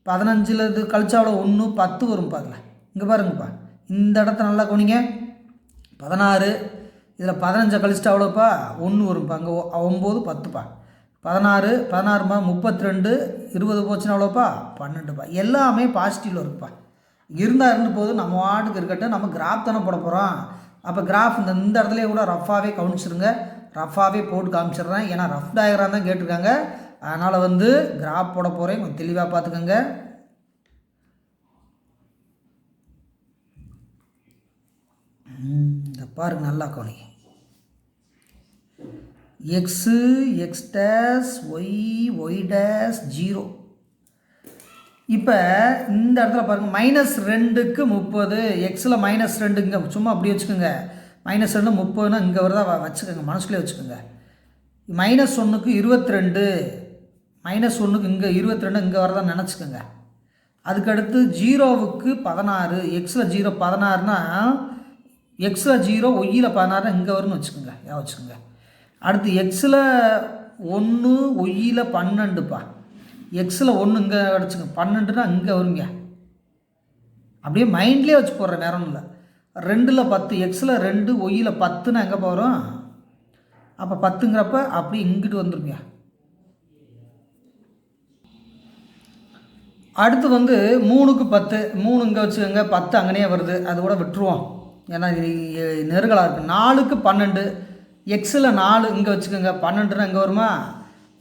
A: 15ல் இது கழிச்சா அவ்வளோ 1 10 வரும்ப்பா. அதில் இங்கே பாருங்கப்பா, இந்த இடத்த நல்லா கவனிங்க. 16 இதில் 15 கழிச்சிட்டா அவ்வளோப்பா 1 வரும்ப்பா. அங்கே 9 10ப்பா. 16 16 32 20 போச்சுன்னா அவ்வளோப்பா 12ப்பா. எல்லாமே பாசிட்டிவில் இருக்குப்பா. இருந்தால் இருந்து போது நம்ம வாட்டுக்கு இருக்கட்டும், நம்ம கிராஃப் தானே போட போகிறோம். அப்போ கிராஃப் இந்த இடத்துலேயே கூட ரஃபாகவே கவனிச்சிருங்க, ரஃபாகவே போட்டு காமிச்சிடுறேன். ஏன்னா ரஃப் டயக்ராம் தான் கேட்டிருக்காங்க, அதனால் வந்து கிராஃப் போட போகிறேன். கொஞ்சம் தெளிவாக பார்த்துக்கோங்க. இந்த பாருங்க நல்லா கவனிங்க. X x dash y y dash 0. இப்போ இந்த இடத்துல பாருங்கள் -2க்கு 30, எக்ஸில் -2 இங்கே சும்மா அப்படி வச்சுக்கோங்க. -2 30னா இங்கே வருதா வச்சுக்கோங்க, மனசுலேயே வச்சுக்கோங்க. -1க்கு 22, -1க்கு இங்கே 22 இங்கே வரதான் நினச்சிக்கோங்க. அதுக்கடுத்து 0க்கு 16, எக்ஸில் 0 16னா எக்ஸில் 0 ஒய்யில் 16 இங்கே வரும்னு வச்சுக்கோங்க, வச்சுக்கோங்க. அடுத்து எக்ஸில் 1 ஒய்யில் 12ப்பா. எக்ஸில் 1 இங்கே அடிச்சுங்க, 12னா இங்கே வருங்க. அப்படியே மைண்ட்லேயே வச்சு போடுறேன், நேரம் இல்லை. 2ல் 10, எக்ஸில் 2 ஒய்யில் 10னா எங்கே போகிறோம். அப்போ 10ங்கிறப்ப அப்படி இங்கிட்டு வந்துருங்க. அடுத்து வந்து 3க்கு 10, 3 இங்கே வச்சுக்கோங்க, 10 அங்கேயே வருது, அது கூட விட்டுருவோம், ஏன்னா நெருகலாக இருக்குது. 4க்கு 12, எக்ஸில் 4 இங்கே வச்சுக்கோங்க, 12னா இங்கே வருமா.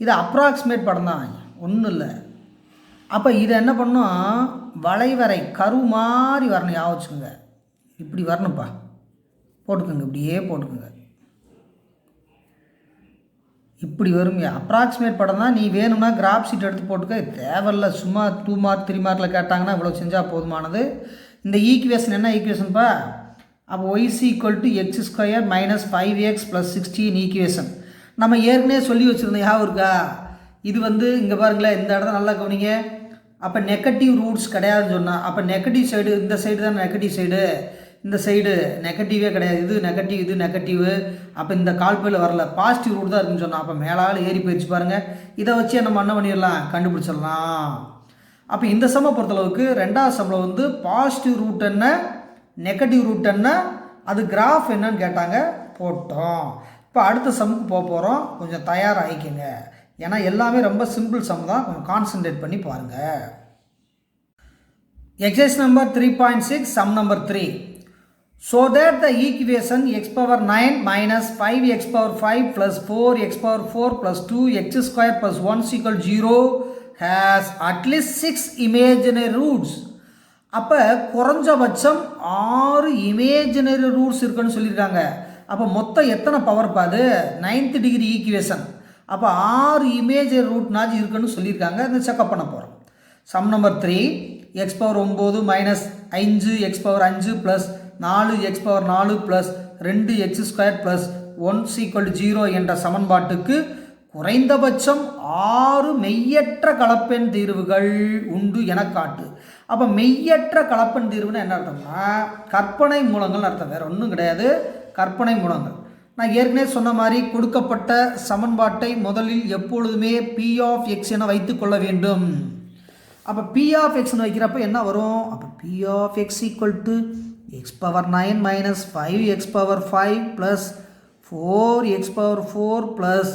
A: இது அப்ராக்சிமேட் படம் தான், ஒன்றும் இல்லை. அப்போ இதை என்ன பண்ணோம், வளைவரை கரு மாதிரி வரணும், ஞாபகம் வச்சுக்கோங்க. இப்படி வரணும்ப்பா, போட்டுக்கோங்க, இப்படியே போட்டுக்கோங்க, இப்படி வருங்க. அப்ராக்சிமேட் படம் தான். நீ வேணும்னா கிராஃப் ஷீட் எடுத்து போட்டுக்க, தேவையில்ல. சும்மா 2 மார்க் 3 மார்க்கில் கேட்டாங்கன்னா இவ்வளோ செஞ்சால் போதுமானது. இந்த ஈக்குவேஷன் என்ன ஈக்குவேஷன்ப்பா, அப்போ Ys equal to X square -5x + 16 equation. நம்ம ஏற்கனவே சொல்லி வச்சுருந்தோம், ஞாபகம் இருக்கா. இது வந்து இங்கே பாருங்களேன், இந்த இடத்த நல்லா கவனிங்க. அப்போ நெகட்டிவ் ரூட்ஸ் கிடையாதுன்னு சொன்னால், அப்போ நெகட்டிவ் சைடு இந்த சைடு தான் நெகட்டிவ் சைடு, இந்த சைடு நெகட்டிவே கிடையாது, இது நெகட்டிவ் இது நெகட்டிவ். அப்போ இந்த கால்பையில் வரல, பாசிட்டிவ் ரூட் தான் இருக்குன்னு சொன்னால், அப்போ மேலால் ஏறி போயிடுச்சு பாருங்கள். இதை வச்சு நம்ம என்ன பண்ணிடலாம், கண்டுபிடிச்சிடலாம். அப்போ இந்த சம்மை பொறுத்தளவுக்கு 2வது சம்மில் வந்து பாசிட்டிவ் ரூட் என்ன, நெகட்டிவ் ரூட் என்ன, அது கிராஃப் என்னன்னு கேட்டாங்க, போட்டோம். இப்போ அடுத்த சம்முக்கு போக போகிறோம், கொஞ்சம் தயாராகிக்கங்க. ஏன்னா எல்லாமே ரொம்ப சிம்பிள் சம் தான், கொஞ்சம் கான்சன்ட்ரேட் பண்ணி பாருங்கள். Exercise number 3.6, sum number 3. So that the equation x⁴ - 5x⁴ plus 4x⁴ plus 2x² plus 1 = 0 has at least 6 imaginary roots. அப்போ குறைஞ்சபட்சம் 6 இமேஜினரி ரூட்ஸ் இருக்குன்னு சொல்லியிருக்காங்க. அப்போ மொத்தம் எத்தனை பவர் பாது, 9th டிகிரி ஈக்குவேஷன். அப்போ 6 இமேஜினரி ரூட்னாச்சு இருக்குன்னு சொல்லியிருக்காங்க. அதை செக்அப் பண்ண போகிறோம். Sum number 3, x⁴ 9 - 5x⁴ plus 4x⁴ plus 2x² plus 1 = 0 என்ற சமன்பாட்டுக்கு குறைந்தபட்சம் 6 மெய்யற்ற கலப்பெண் தீர்வுகள் உண்டு என காட்டு. அப்போ மெய்யற்ற கலப்பெண் தீர்வுன்னு என்ன அர்த்தம்னா, கற்பனை மூலங்கள் அர்த்தம், வேறு ஒன்றும் கிடையாது, கற்பனை மூலங்கள். நான் ஏற்கனவே சொன்ன மாதிரி கொடுக்கப்பட்ட சமன்பாட்டை முதலில் எப்பொழுதுமே p(x) என வைத்துக்கொள்ள வேண்டும். அப்போ p(x)ன்னு வைக்கிறப்ப என்ன வரும், அப்போ p(x) = x⁴ 9 - 5x⁴ plus 4x⁴ plus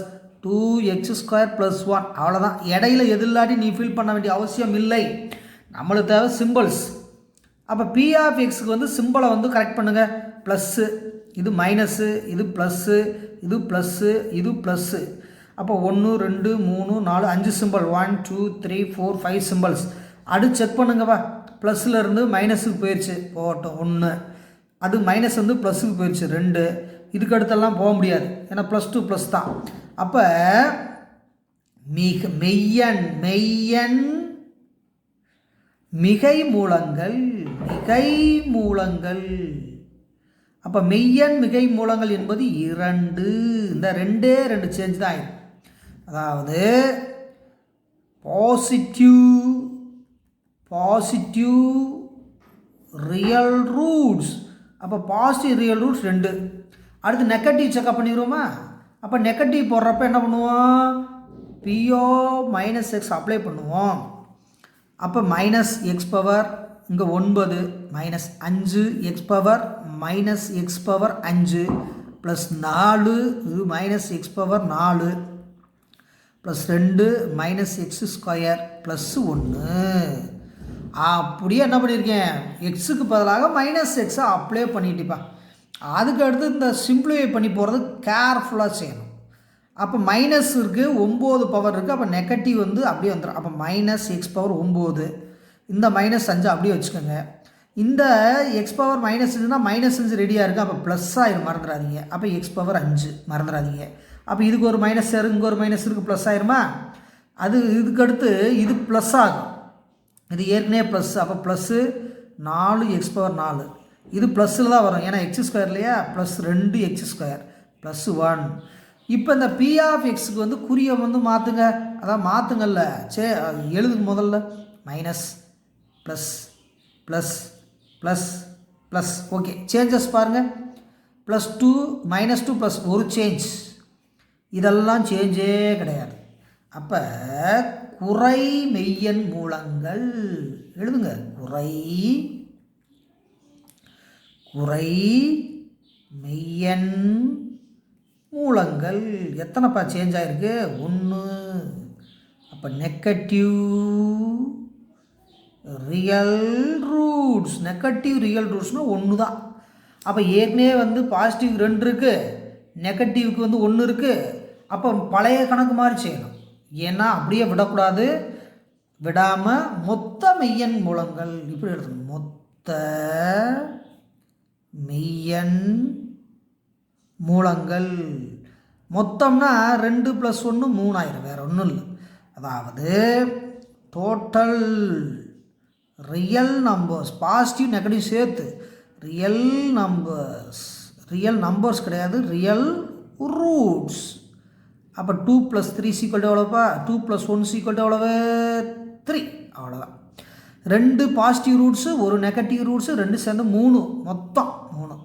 A: 2x² plus 1. அவ்வளோதான். இடையில எது இல்லாட்டி நீ ஃபில் பண்ண வேண்டிய அவசியம் இல்லை, நம்மளுக்கு தேவை சிம்பிள்ஸ். அப்போ p(x)க்கு வந்து சிம்பிளை வந்து கரெக்ட் பண்ணுங்கள். ப்ளஸ்ஸு, இது மைனஸு, இது ப்ளஸ்ஸு, இது ப்ளஸ்ஸு, இது ப்ளஸ்ஸு. அப்போ 1 2 3 4 5 சிம்பிள், 1 2 3 4 5 சிம்பிள்ஸ். அடுத்து செக் பண்ணுங்கப்பா, ப்ளஸ்ஸில் இருந்து மைனஸுக்கு போயிடுச்சு, போகட்டும் 1. அது மைனஸ் வந்து ப்ளஸ்ஸுக்கு போயிடுச்சு 2. இதுக்கு அடுத்தெல்லாம் போக முடியாது, ஏன்னா +2 ப்ளஸ் தான். அப்போ மெய்யன் மிகை மூலங்கள், அப்போ மெய்யன் மிகை மூலங்கள் என்பது 2. இந்த 2 சேஞ்ச் தான் ஆயிடும். அதாவது பாசிட்டிவ் ரியல் ரூட்ஸ். அப்போ பாசிட்டிவ் ரியல் ரூட்ஸ் 2. அடுத்து நெகட்டிவ் செக்அப் பண்ணிடுவோமா? அப்போ நெகட்டிவ் போடுறப்ப என்ன பண்ணுவோம்? பிஓ மைனஸ் எக்ஸ் அப்ளை பண்ணுவோம். அப்போ மைனஸ் எக்ஸ் பவர் இங்கே 9 minus 5 x power minus X power 5 plus 4 இது minus X power 4 plus 2 minus x square plus 1. அப்படியே என்ன பண்ணியிருக்கேன்? எக்ஸுக்கு பதிலாக மைனஸ் எக்ஸை அப்ளை பண்ணிட்டுப்பா. அதுக்கு அடுத்து இந்த சிம்பிளிஃபை பண்ணி போகிறது கேர்ஃபுல்லாக செய்யணும். அப்போ மைனஸ் இருக்குது, 9 பவர் இருக்குது. அப்போ நெகட்டிவ் வந்து அப்படியே வந்துடும். அப்போ மைனஸ் எக்ஸ் பவர் 9, இந்த மைனஸ் 5 அப்படியே வச்சுக்கோங்க. இந்த எக்ஸ் பவர் மைனஸ் இருந்தால் மைனஸ் 5 ரெடியாக இருக்குது. அப்போ ப்ளஸ் ஆயிரும், மறந்துடாதீங்க. அப்போ எக்ஸ் பவர் 5 மறந்துடாதீங்க. அப்போ இதுக்கு ஒரு மைனஸ் இருக்குது, இங்கே ஒரு மைனஸ் இருக்குது, ப்ளஸ் ஆயிருமா? அது இதுக்கடுத்து இது ப்ளஸ் ஆகும். இது ஏற்கனவே ப்ளஸ். அப்போ ப்ளஸ்ஸு 4 எக்ஸ் பவர் 4 இது ப்ளஸ்ஸில் தான் வரும், ஏன்னா எக்ஸ் ஸ்கொயர் இல்லையா? Plus 2 X square plus 1. இப்போ இந்த பி ஆஃப் எக்ஸுக்கு வந்து குறியை வந்து மாற்றுங்க. அதான் மாற்றுங்கல்ல, எழுதுங்க முதல்ல. Minus plus plus plus plus. Okay, changes பாருங்கள். ப்ளஸ் 2 மைனஸ் 2 ப்ளஸ் ஒரு சேஞ்ச். இதெல்லாம் சேஞ்சே கிடையாது. அப்போ குறை மெய்யெண் மூலங்கள் எழுதுங்க. குறை மெய்யெண் மூலங்கள் எத்தனைப்பா சேஞ்ச் ஆகிருக்கு? 1. அப்போ negative real roots. Negative real ரூட்ஸ்னால் 1 தான். அப்போ ஏற்கனவே வந்து பாசிட்டிவ் 2 இருக்குது, நெகட்டிவ்க்கு வந்து 1 இருக்குது. அப்போ பழைய கணக்கு மாதிரி செய்யணும். ஏன்னா அப்படியே விடக்கூடாது. விடாமல் மொத்த மெய்யெண் மூலங்கள் இப்படி எழுதணும். மொத்த மெய்யெண் மூலங்கள். மொத்தம்னா 2 + 1 3 ஆயிரும், வேறு ஒன்றும் இல்லை. அதாவது total real numbers, positive negative சேர்த்து ரியல் நம்பர்ஸ் கிடையாது, ரியல் ரூட்ஸ். அப்போ 2 + 3 = எவ்வளோப்பா? 2 + 1 = எவ்வளவு? 3. அவ்வளோதான். 2 பாசிட்டிவ் ரூட்ஸு, ஒரு நெகட்டிவ் ரூட்ஸு, 2 சேர்ந்து 3, மொத்தம் 3.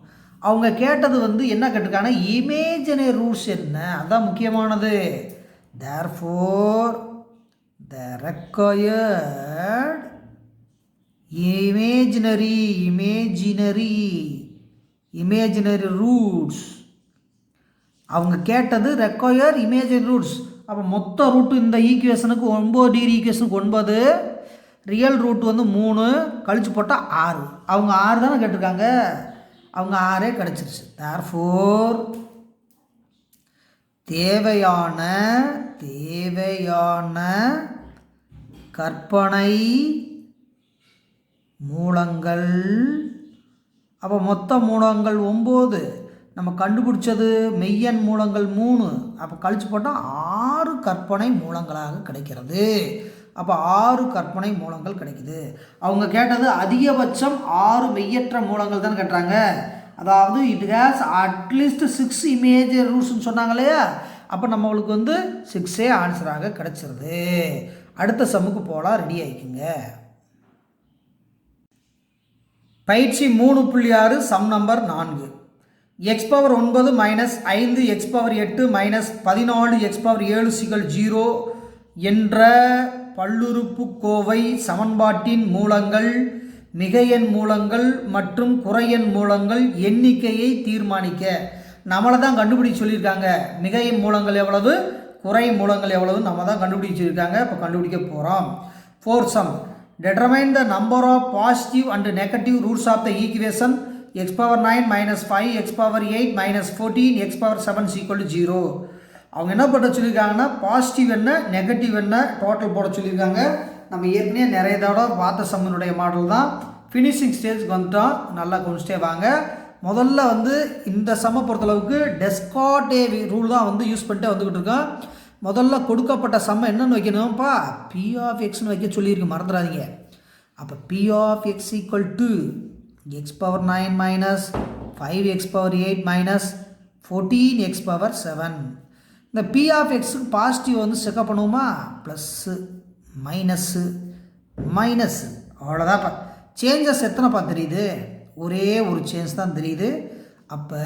A: அவங்க கேட்டது வந்து என்ன கேட்டிருக்காங்கன்னா இமேஜினரி ரூட்ஸ் என்ன, அதுதான் முக்கியமானது. தேர்ஃபோர் த ரெக்வயர்ட் இமேஜினரி ரூட்ஸ். அவங்க கேட்டது ரெக்வயர் இமேஜினரி ரூட்ஸ். அப்போ மொத்த ரூட்டு இந்த ஈக்குவேஷனுக்கு 9 டிகிரி ஈக்குவேஷனுக்கு 9, ரியல் ரூட் வந்து 3 கழிச்சு போட்டால் 6. அவங்க 6 தானே கேட்டிருக்காங்க, அவங்க 6 கிடச்சிருச்சு. தேர்ஃபோர் தேவையான கற்பனை மூலங்கள். அப்போ மொத்த மூலங்கள் 9, நம்ம கண்டுபிடிச்சது மெய்யெண் மூலங்கள் 3. அப்போ கழிச்சு போட்டால் 6 கற்பனை மூலங்களாக கிடைக்கிறது. அப்போ 6 கற்பனை மூலங்கள் கிடைக்குது. அவங்க கேட்டது அதிகபட்சம் 6 மெய்யற்ற மூலங்கள் தான் கேட்டாங்க. அதாவது இட் ஹேஸ் அட்லீஸ்ட் 6 இமேஜ் ரூட்ஸ்ன்னு சொன்னாங்க இல்லையா? அப்போ நம்மளுக்கு வந்து 6 ஆன்சராக கிடச்சிருது. அடுத்த சம்முக்கு போகலாம், ரெடி ஆகிக்குங்க. பயிற்சி 3.6 sum number 4. X power 9 minus 5 x power 8 minus 14 x power 7 0 என்ற பல்லுறுப்புக்கோவை சமன்பாட்டின் மூலங்கள், மிகையெண் மூலங்கள் மற்றும் குறையெண் மூலங்கள் எண்ணிக்கையை தீர்மானிக்க. நம்மளை தான் கண்டுபிடிச்சு சொல்லியிருக்காங்க. மிகையெண் மூலங்கள் எவ்வளவு, குறை மூலங்கள் எவ்வளவு நம்ம தான் கண்டுபிடிச்சிருக்காங்க. இப்போ கண்டுபிடிக்க போகிறோம். 4 some. Determine the number of positive and negative roots of the equation x power 9 minus 5 x power 8 minus 14 x power 7 = 0. அவங்க என்ன பண்ண சொல்லியிருக்காங்கன்னா பாசிட்டிவ் என்ன நெகட்டிவ் என்ன டோட்டல் போட சொல்லியிருக்காங்க. நம்ம ஏற்கனவே நிறைய தடவை பார்த்த சம்மனுடைய மாடல் தான். ஃபினிஷிங் ஸ்டேஜ்க்கு வந்துட்டோம், நல்லா கொஞ்சிட்டே வாங்க. முதல்ல வந்து இந்த சம்மை பொறுத்தளவுக்கு டெஸ்கார்டே ரூல் தான் வந்து யூஸ் பண்ணிட்டே வந்துக்கிட்டு இருக்கோம். முதல்ல கொடுக்கப்பட்ட சம்மை என்னென்னு வைக்கணும்ப்பா, பி ஆஃப் எக்ஸ்னு வைக்க சொல்லியிருக்கு, மறந்துடாதீங்க. அப்போ P of x = x power 9 minus 5 x power 8 minus 14 x power 7. இந்த பி ஆஃப் எக்ஸுக்கு பாசிட்டிவ் வந்து செக்அப் பண்ணுவோமா, ப்ளஸ்ஸு மைனஸ்ஸு மைனஸ்ஸு, அவ்வளோதான்ப்பா. சேஞ்சஸ் எத்தனைப்பா தெரியுது? ஒரே ஒரு சேஞ்ச் தான் தெரியுது. அப்போ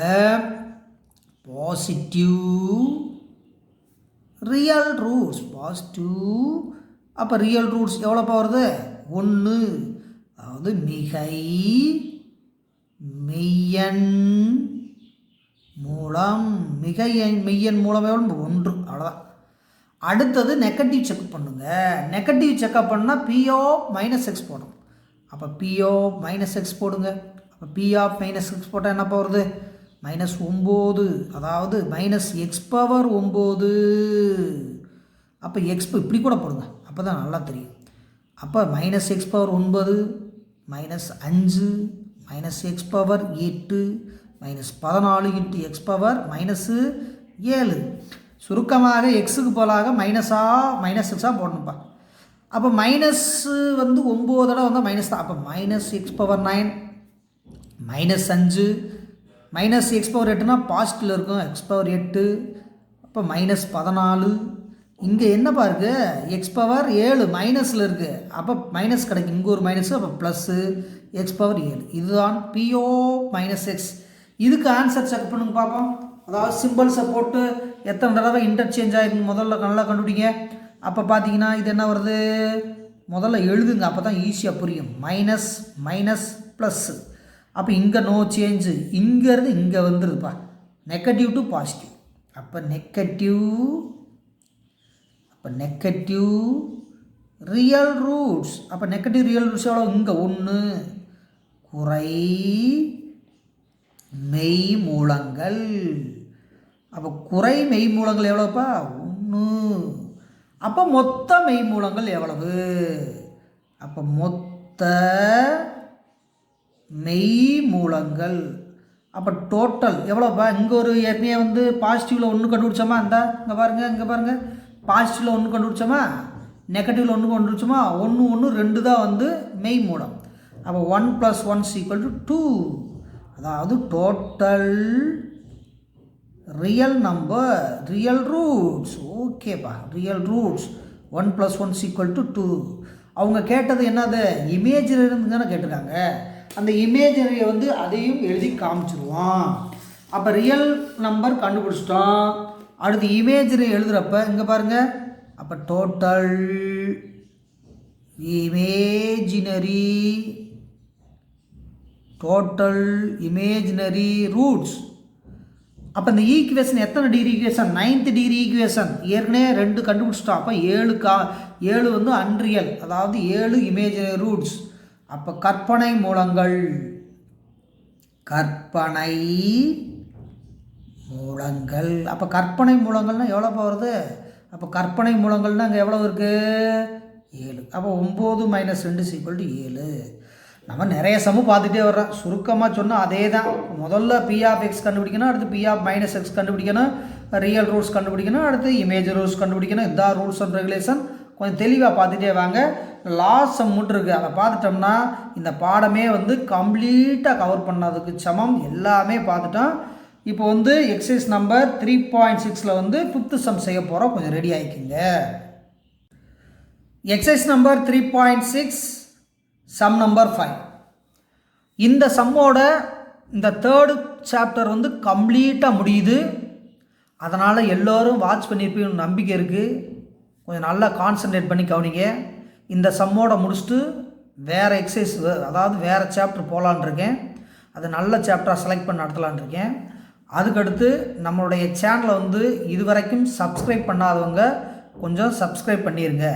A: பாசிட்டிவ் ரியல் ரூட்ஸ், பாசிட்டிவ். அப்போ ரியல் ரூட்ஸ் எவ்வளோப்பா வருது? 1. அதாவது மிகை மெய்யன் மூலம், மெய்யன் மூலம் எவ்வளோ? 1. அவ்வளோதான். அடுத்தது நெகட்டிவ் செக் பண்ணுங்க. நெகட்டிவ் செக்அப் பண்ணால் பி ஆஃப் -x போடும். அப்போ பி ஆஃப் -x போடுங்க. அப்போ பி ஆஃப் -x போட்டால் என்னப்பா வருது? -9. அதாவது -x⁻9. அப்போ x இப்படி கூட போடுங்க, அப்போ தான் நல்லா தெரியும். அப்போ -x⁻9 -5 -x⁸8 -14 × x⁻−7. சுருக்கமாக எக்ஸுக்கு போலாக -6 போடணும்ப்பா. அப்போ மைனஸ் வந்து 9 தடவை வந்தால் மைனஸ் தான். அப்போ -x⁻9 -5 -x⁸8னா பாசிட்டிவில் இருக்கும், x⁸8. அப்போ -14. இங்கே என்னப்பா இருக்குது? x⁻7 மைனஸில் இருக்குது. அப்போ மைனஸ் கிடைக்கும், இங்கே ஒரு மைனஸு, அப்போ ப்ளஸ்ஸு x⁻7. இதுதான் PO -x. இதுக்கு ஆன்சர் செக் பண்ணுங்க பார்ப்போம். அதாவது சிம்பிள்ஸை போட்டு எத்தனை தடவை இன்டர்சேஞ்ச் ஆகிருக்கு முதல்ல நல்லா கண்டுபிடிங்க. அப்போ பார்த்தீங்கன்னா இது என்ன வருது? முதல்ல எழுதுங்க, அப்போ தான் ஈஸியாக புரியும். Minus plus. அப்போ இங்கே நோ சேஞ்சு, இங்கேருந்து இங்கே வந்துடுதுப்பா. Negative to positive. அப்போ நெகட்டிவ் ரியல் ரூட்ஸ். அப்போ நெகட்டிவ் ரியல் ரூட்ஸ் எவ்வளோ? இங்கே 1. குறை மெய் மூலங்கள். அப்போ குறை மெய் மூலங்கள் எவ்வளோப்பா? 1. அப்போ மொத்த மெய் மூலங்கள் எவ்வளவு? அப்போ மொத்த மெய் மூலங்கள் அப்போ டோட்டல் எவ்வளோப்பா? இங்கே ஒரு ஏற்கனவே வந்து பாசிட்டிவில் 1 கண்டுபிடிச்சோமா? இங்கே பாருங்கள் பாசிட்டிவில் 1 கண்டுபிடிச்சோமா, நெகட்டிவில் 1 கண்டுபிடிச்சோமா? 1 2 தான் வந்து மெய் மூலம். அப்போ 1 + 1 = 2. அதாவது total real number, real roots. ஓகேப்பா, ரியல் ரூட்ஸ் 1 + 1 = 2. அவங்க கேட்டது என்னது? இமேஜினரின்னு தானே கேட்டிருக்காங்க. அந்த இமேஜினரியை வந்து அதையும் எழுதி காமிச்சிருவோம். அப்போ ரியல் நம்பர் கண்டுபிடிச்சிட்டோம். அடுத்து இமேஜினரி எழுதுகிறப்ப இங்கே பாருங்கள். அப்போ டோட்டல் இமேஜினரி ரூட்ஸ். அப்போ இந்த ஈக்குவேஷன் எத்தனை degree equation? 9th degree equation. ஏற்கனவே 2 கண்டுபிடிச்சிட்டோம். அப்போ 7 வந்து அன்ரியல், அதாவது 7 இமேஜினரி ரூட்ஸ். அப்போ கற்பனை மூலங்கள் அப்போ கற்பனை மூலங்கள்னால் எவ்வளோ வருது? அப்போ கற்பனை மூலங்கள்னால் அங்கே எவ்வளோ இருக்குது? 7. அப்போ 9 - 2 = 7. நம்ம நிறைய சமு பார்த்துட்டே வர்றோம். சுருக்கமாக சொன்னால் அதே தான். முதல்ல P(x) கண்டுபிடிக்கணும், அடுத்து P(-x) கண்டுபிடிக்கணும், ரியல் ரூட்ஸ் கண்டுபிடிக்கணும், அடுத்து இமேஜ் ரூட்ஸ் கண்டுபிடிக்கணும். இதான் ரூல்ஸ் அண்ட் ரெகுலேஷன். கொஞ்சம் தெளிவாக பார்த்துட்டே வாங்க. லாஸ்ட் சம் மட்டும் இருக்குது, அதை பார்த்துட்டோம்னா இந்த பாடமே வந்து கம்ப்ளீட்டாக கவர் பண்ணதுக்கு சமம். எல்லாமே பார்த்துட்டோம். இப்போ வந்து எக்ஸசைஸ் நம்பர் 3.6 வந்து 5th சம் செய்ய போகிறோம். கொஞ்சம் ரெடி ஆகிக்குங்க. Exercise number 3.6 sum number 5. இந்த சம்மோட இந்த 3rd சாப்டர் வந்து கம்ப்ளீட்டாக முடியுது. அதனால் எல்லோரும் வாட்ச் பண்ணியிருப்பீங்கன்னு நம்பிக்கை இருக்குது. கொஞ்சம் நல்லா கான்சன்ட்ரேட் பண்ணி கவனிங்க. இந்த சம்மோட முடிச்சுட்டு வேறு எக்ஸசைஸ், அதாவது வேறு சாப்டர் போகலான் இருக்கேன். அது நல்ல சாப்டராக செலக்ட் பண்ண நடத்தலான் இருக்கேன். அதுக்கடுத்து நம்மளுடைய சேனலை வந்து இதுவரைக்கும் சப்ஸ்கிரைப் பண்ணாதவங்க கொஞ்சம் சப்ஸ்கிரைப் பண்ணிடுங்க.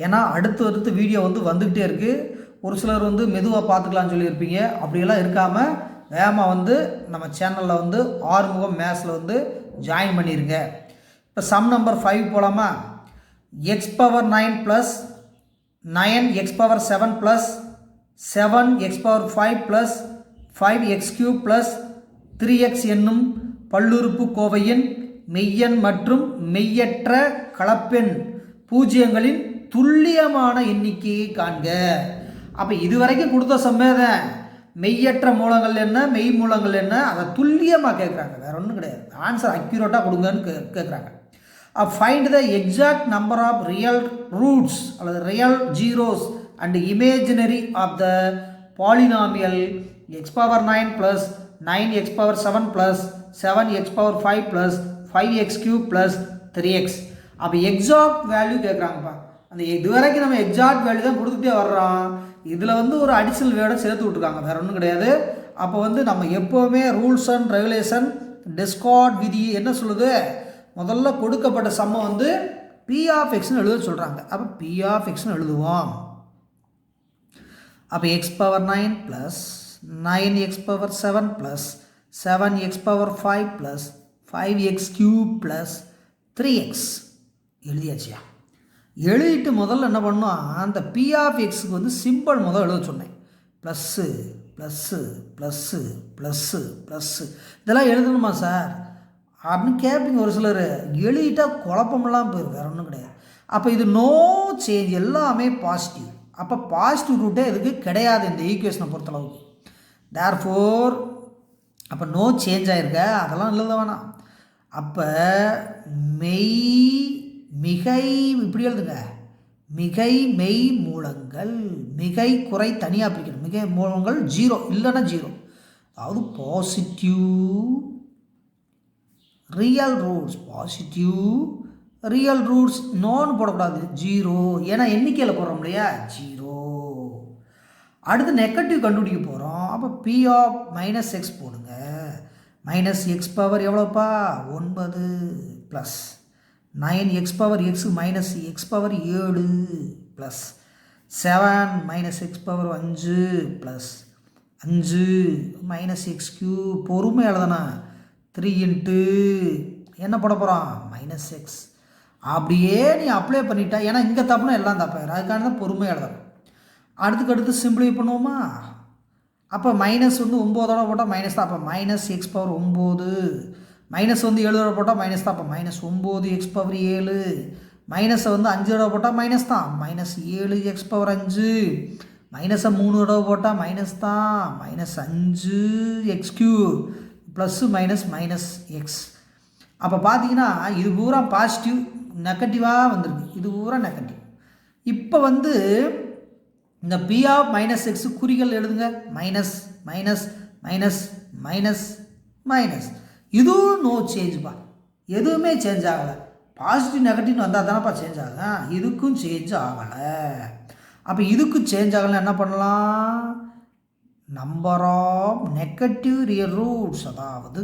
A: ஏன்னா அடுத்து வீடியோ வந்து வந்துக்கிட்டே இருக்குது. ஒரு சிலர் வந்து மெதுவாக பார்த்துக்கலான்னு சொல்லியிருப்பீங்க. அப்படியெல்லாம் இருக்காமல் வேகமாக வந்து நம்ம சேனலில் வந்து ஆறுமுகம் மேத்ஸில் வந்து ஜாயின் பண்ணிடுங்க. இப்போ சம் நம்பர் 5 போகலாமா? x⁻9 + 9x⁻7 + 7x⁵ + 5x³ + 3x என்னும் பல்லுறுப்பு கோவையின் மெய்யெண் மற்றும் மெய்யற்ற கலப்பெண் பூஜ்ஜியங்களின் துல்லியமான எண்ணிக்கையை காண்க. அப்போ இதுவரைக்கும் கொடுத்த சம்மேதான் மெய்யற்ற மூலங்கள் என்ன, மெய் மூலங்கள் என்ன, அதை துல்லியமாக கேட்குறாங்க. வேறு ஒன்றும் கிடையாது. ஆன்சர் அக்யூரேட்டாக கொடுங்கன்னு கேட்குறாங்க. Find the exact number of real roots அல்லது real zeros and imaginary of the polynomial x power 9 plus 9x power 7 plus 7x power 5 plus 5x cube plus 3x. அப்போ எக்ஸாக்ட் வேல்யூ கேட்குறாங்கப்பா. அந்த இது வரைக்கும் நம்ம எக்ஸாக்ட் வேல்யூ தான் கொடுத்துட்டே வர்றோம். இதில் வந்து ஒரு அடிஷனல் வேர்டை சேர்த்து விட்ருக்காங்க, வேறு ஒன்றும் கிடையாது. அப்போ வந்து நம்ம எப்போவுமே ரூல்ஸ் அண்ட் ரெகுலேஷன் டிஸ்கார்ட் விதி என்ன சொல்லுது, முதல்ல கொடுக்கப்பட்ட சம்மை வந்து பி ஆஃப் எக்ஸ்னு எழுத சொல்கிறாங்க. அப்போ பி ஆஃப் எக்ஸ்னு எழுதுவோம். அப்போ X power 9 plus 9x power 7 plus 7x power 5 plus 5x cube plus 3x எழுதியாச்சியா. எழுதிட்டு முதல்ல என்ன பண்ணோம், அந்த பி ஆஃப் எக்ஸுக்கு வந்து சிம்பிள் முதல் எழுத சொன்னேன். Plus plus plus plus plus இதெல்லாம் எழுதணுமா சார் அப்படின்னு கேட்பீங்க ஒரு சிலர். எழுதிட்டால் குழப்பமெல்லாம் போயிடும், வேறு ஒன்றும் கிடையாது. அப்போ இது நோ சேஞ்ச், எல்லாமே பாசிட்டிவ். அப்போ பாசிட்டிவ் ரூட்டே இதுக்கு கிடையாது இந்த ஈக்குவேஷனை பொறுத்தளவுக்கு. தேர்ஃபோர் அப்போ நோ சேஞ்ச் ஆகிருக்க, அதெல்லாம் எழுத வேணாம். அப்போ மிகை இப்படி எழுதுங்க, மிகை மெய் மூலங்கள், மிகை குறை தனியாக பிரிக்கணும். மிகை மூலங்கள் 0 இல்லைன்னா 0, அதாவது positive real roots. Positive real roots நோன்னு போடக்கூடாது, 0, ஏன்னா எண்ணிக்கையில் போடுறோம் இல்லையா, 0. அடுத்து நெகட்டிவ் கண்டுபிடிக்க போகிறோம். அப்போ பி ஆஃப் மைனஸ் எக்ஸ் போடுங்க. மைனஸ் எக்ஸ் பவர் எவ்வளோப்பா 9 plus 9x power x minus X power 7 plus 7 minus X power 5 plus 5 minus x cube. பொறுமை எழுதனா 3 இன்ட்டு என்ன போட போகிறோம் மைனஸ் எக்ஸ். அப்படியே நீ அப்ளை பண்ணிட்டா, ஏன்னா இங்கே தப்புனா எல்லாம் தப்பாயிரும், அதுக்கான தான் பொறுமை எழுதணும். அடுத்து சிம்பிளிஃபை பண்ணுவோமா. அப்போ மைனஸ் வந்து 9 போட்டால் மைனஸ் தான், அப்போ மைனஸ் எக்ஸ் பவர் 9. மைனஸ் வந்து 7 போட்டால் மைனஸ் தான், அப்போ மைனஸ் 9 எக்ஸ் பவர் 7. மைனஸை வந்து 5 போட்டால் மைனஸ் தான், மைனஸ் 7 எக்ஸ் பவர் 5. மைனஸை 3 போட்டால் மைனஸ் தான், minus 5 x cube plus minus minus x. அப்போ பார்த்தீங்கன்னா இது பூரா பாசிட்டிவ், நெகட்டிவாக வந்திருக்கு, இது பூரா நெகட்டிவ். இப்போ வந்து இந்த பி ஆஃப் மைனஸ் எக்ஸு குறிகள் எழுதுங்க. Minus minus minus minus minus, இதுவும் நோ சேஞ்சுப்பா, எதுவுமே சேஞ்ச் ஆகலை. பாசிட்டிவ் நெகட்டிவ்னு வந்தால் தானேப்பா சேஞ்ச் ஆகும், இதுக்கும் சேஞ்ச் ஆகலை. அப்போ இதுக்கும் சேஞ்ச் ஆகலைன்னு என்ன பண்ணலாம், number of negative real roots, அதாவது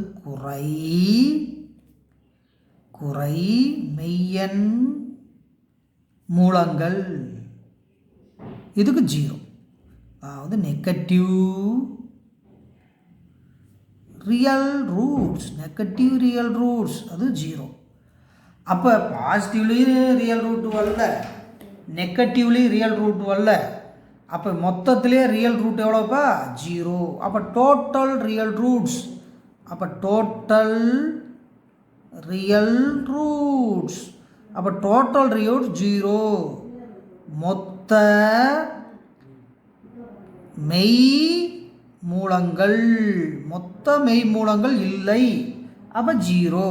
A: குறை மெய்யன் மூலங்கள், இதுக்கு 0, அதாவது நெகட்டிவ் ரியல் ரூட்ஸ் அது 0. அப்போ பாசிட்டிவ்லேயும் ரியல் ரூட் வரல, நெகட்டிவ்லேயும் ரியல் ரூட் வரல. அப்போ மொத்தத்திலே ரியல் ரூட் எவ்வளோப்பா 0. அப்போ டோட்டல் ரியல் ரூட்ஸ், அப்போ டோட்டல் ரியல் ரூட்ஸ் 0. மொத்த மெய் மூலங்கள் இல்லை, அப்போ 0.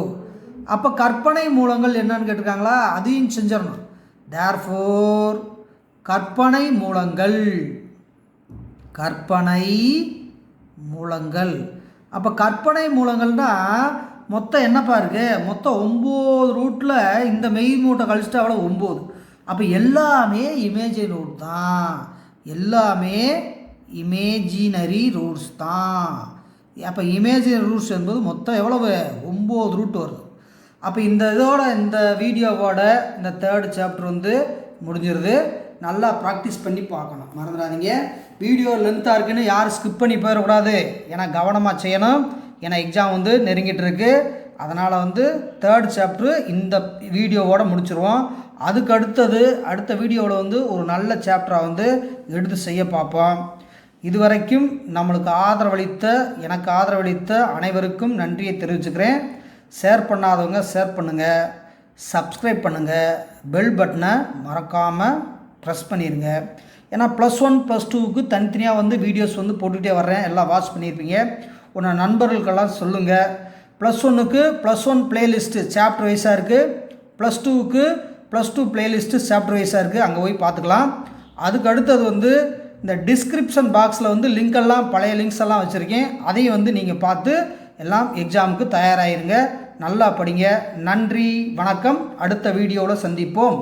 A: அப்போ கற்பனை மூலங்கள் என்னன்னு கேட்டிருக்காங்களா, அதையும் செஞ்சிடணும். தேர்ஃபோர் கற்பனை மூலங்கள். அப்போ கற்பனை மூலங்கள்னால் மொத்தம் என்னப்பா இருக்குது, மொத்தம் 9 ரூட்டில் இந்த மெய் மூட்டை கழிச்சிட்டு அவ்வளோ 9. அப்போ எல்லாமே இமேஜினரி ரூட் தான், எல்லாமே இமேஜினரி ரூட்ஸ் தான். அப்போ இமேஜினரி ரூட்ஸ் என்பது மொத்தம் எவ்வளவு 9 ரூட் வருது. அப்போ இந்த வீடியோவோட இந்த 3rd சாப்டர் வந்து முடிஞ்சிருது. நல்லா ப்ராக்டிஸ் பண்ணி பார்க்கணும், மறந்துடாதீங்க. வீடியோ லென்த்தாக இருக்குன்னு யாரும் ஸ்கிப் பண்ணி போயிடக்கூடாது, ஏன்னா கவனமாக செய்யணும், ஏன்னா எக்ஸாம் வந்து நெருங்கிட்டு இருக்கு. அதனால் வந்து 3rd சாப்டர் இந்த வீடியோவோட முடிச்சிருவோம். அதுக்கு அடுத்த வீடியோவில் வந்து ஒரு நல்ல சாப்டராக வந்து எடுத்து செய்ய பார்ப்போம். இதுவரைக்கும் நம்மளுக்கு எனக்கு ஆதரவளித்த அனைவருக்கும் நன்றியை தெரிவிச்சுக்கிறேன். ஷேர் பண்ணாதவங்க ஷேர் பண்ணுங்கள், சப்ஸ்கிரைப் பண்ணுங்கள், பெல் பட்டனை மறக்காமல் ப்ரெஸ் பண்ணிடுங்க. ஏன்னா +1 +2க்கு தனித்தனியாக வந்து வீடியோஸ் வந்து போட்டுகிட்டே வர்றேன், எல்லாம் வாட்ச் பண்ணியிருப்பீங்க. உன்னை நண்பர்களுக்கெல்லாம் சொல்லுங்கள். +1க்கு +1 பிளேலிஸ்ட்டு சாப்டர் வைஸாக இருக்குது, +2க்கு +2 பிளேலிஸ்ட்டு சாப்டர் வைஸாக இருக்குது, அங்கே போய் பார்த்துக்கலாம். அதுக்கு அடுத்தது வந்து இந்த டிஸ்கிரிப்ஷன் பாக்ஸில் வந்து லிங்க் எல்லாம் பழைய லிங்க்ஸ் எல்லாம் வச்சுருக்கேன். அதையும் வந்து நீங்கள் பார்த்து எல்லாம் எக்ஸாமுக்கு தயாராகிருங்க. நல்லா படிங்க. நன்றி, வணக்கம். அடுத்த வீடியோவில் சந்திப்போம்.